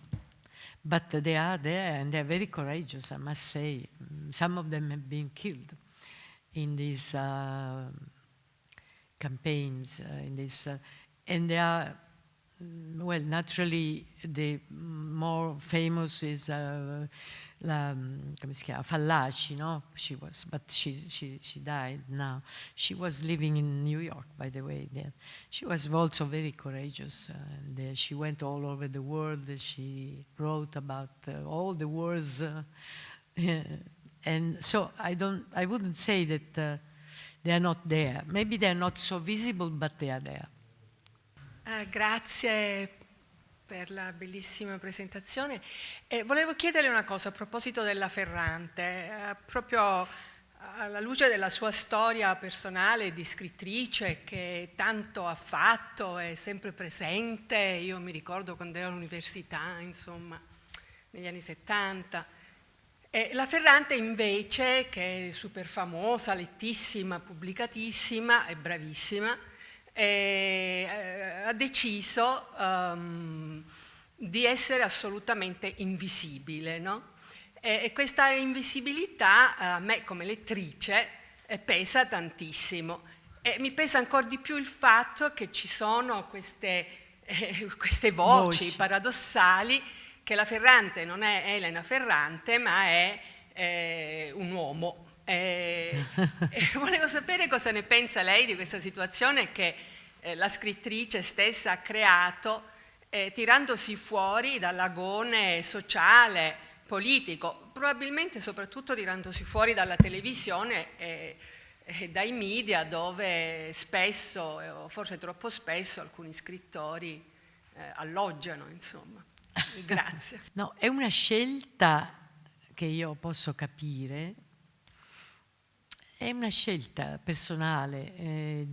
but they are there and they're very courageous, I must say. Some of them have been killed in these campaigns, and they are, well, naturally, the more famous is come si chiama? Fallaci, no? But she died now. She was living in New York, by the way. There. She was also very courageous. And she went all over the world. She wrote about all the wars. And so I wouldn't say that they are not there. Maybe they are not so visible, but they are there. Grazie per la bellissima presentazione. Volevo chiederle una cosa a proposito della Ferrante, proprio alla luce della sua storia personale di scrittrice che tanto ha fatto, è sempre presente. Io mi ricordo quando ero all'università, insomma, negli anni 70. La Ferrante invece, che è super famosa, lettissima, pubblicatissima e bravissima, ha deciso di essere assolutamente invisibile, no? E questa invisibilità a me come lettrice pesa tantissimo, e mi pesa ancora di più il fatto che ci sono queste voci paradossali, che la Ferrante non è Elena Ferrante ma è un uomo. Volevo sapere cosa ne pensa lei di questa situazione che la scrittrice stessa ha creato, tirandosi fuori dall'agone sociale, politico, probabilmente soprattutto tirandosi fuori dalla televisione e dai media, dove spesso, forse troppo spesso, alcuni scrittori alloggiano, insomma. Grazie. No, è una scelta che io posso capire. È una scelta personale,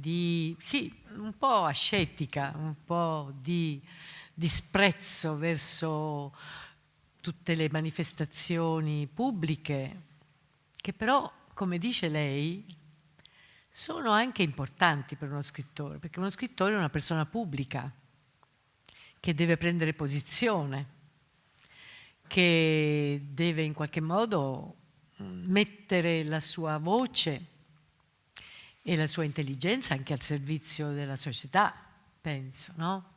sì, un po' ascetica, un po' di disprezzo verso tutte le manifestazioni pubbliche, che però, come dice lei, sono anche importanti per uno scrittore, perché uno scrittore è una persona pubblica, che deve prendere posizione, che deve in qualche modo mettere la sua voce e la sua intelligenza anche al servizio della società, penso, no?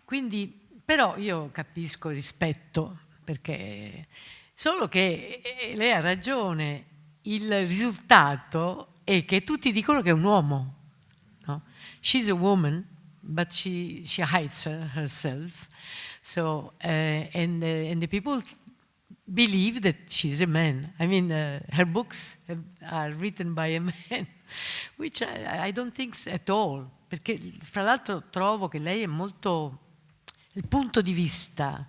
Quindi, però io capisco, rispetto, perché solo che lei ha ragione, il risultato è che tutti dicono che è un uomo, no? She's a woman, but she hides herself, so and the people believe that she's a man. I mean, her books are written by a man, which I don't think at all, perché fra l'altro trovo che lei è molto il punto di vista,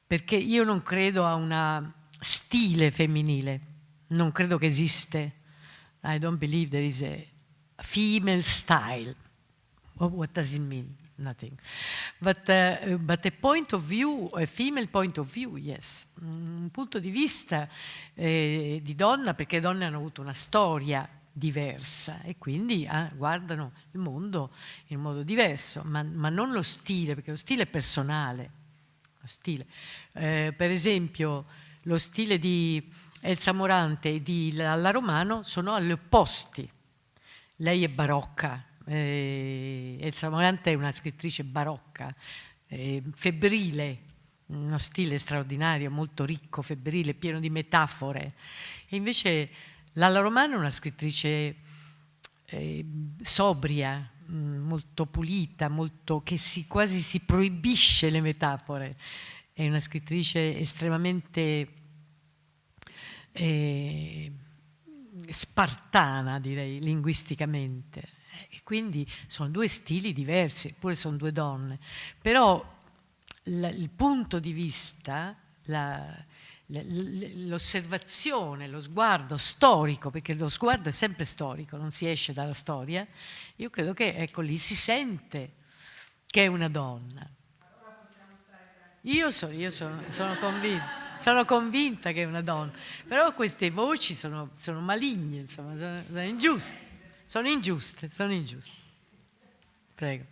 perché io non credo a una stile femminile, non credo che esiste. I don't believe there is a female style. What does it mean? Nothing. But a point of view, a female point of view, yes. Un punto di vista di donna, perché le donne hanno avuto una storia diversa e quindi guardano il mondo in modo diverso, ma non lo stile, perché lo stile è personale. Lo stile. Per esempio, lo stile di Elsa Morante e di Lalla Romano sono agli opposti. Lei è barocca. Elsa Morante è una scrittrice barocca, febbrile, uno stile straordinario, molto ricco, febbrile, pieno di metafore. E invece Lalla Romano è una scrittrice sobria, molto pulita, molto, che quasi si proibisce le metafore. È una scrittrice estremamente spartana, direi, linguisticamente. E quindi sono due stili diversi, eppure sono due donne. Però il punto di vista, l'osservazione, lo sguardo storico, perché lo sguardo è sempre storico, non si esce dalla storia, io credo che, ecco, lì si sente che è una donna. Io sono convinta che è una donna, però queste voci sono maligne, insomma, sono ingiuste. Prego.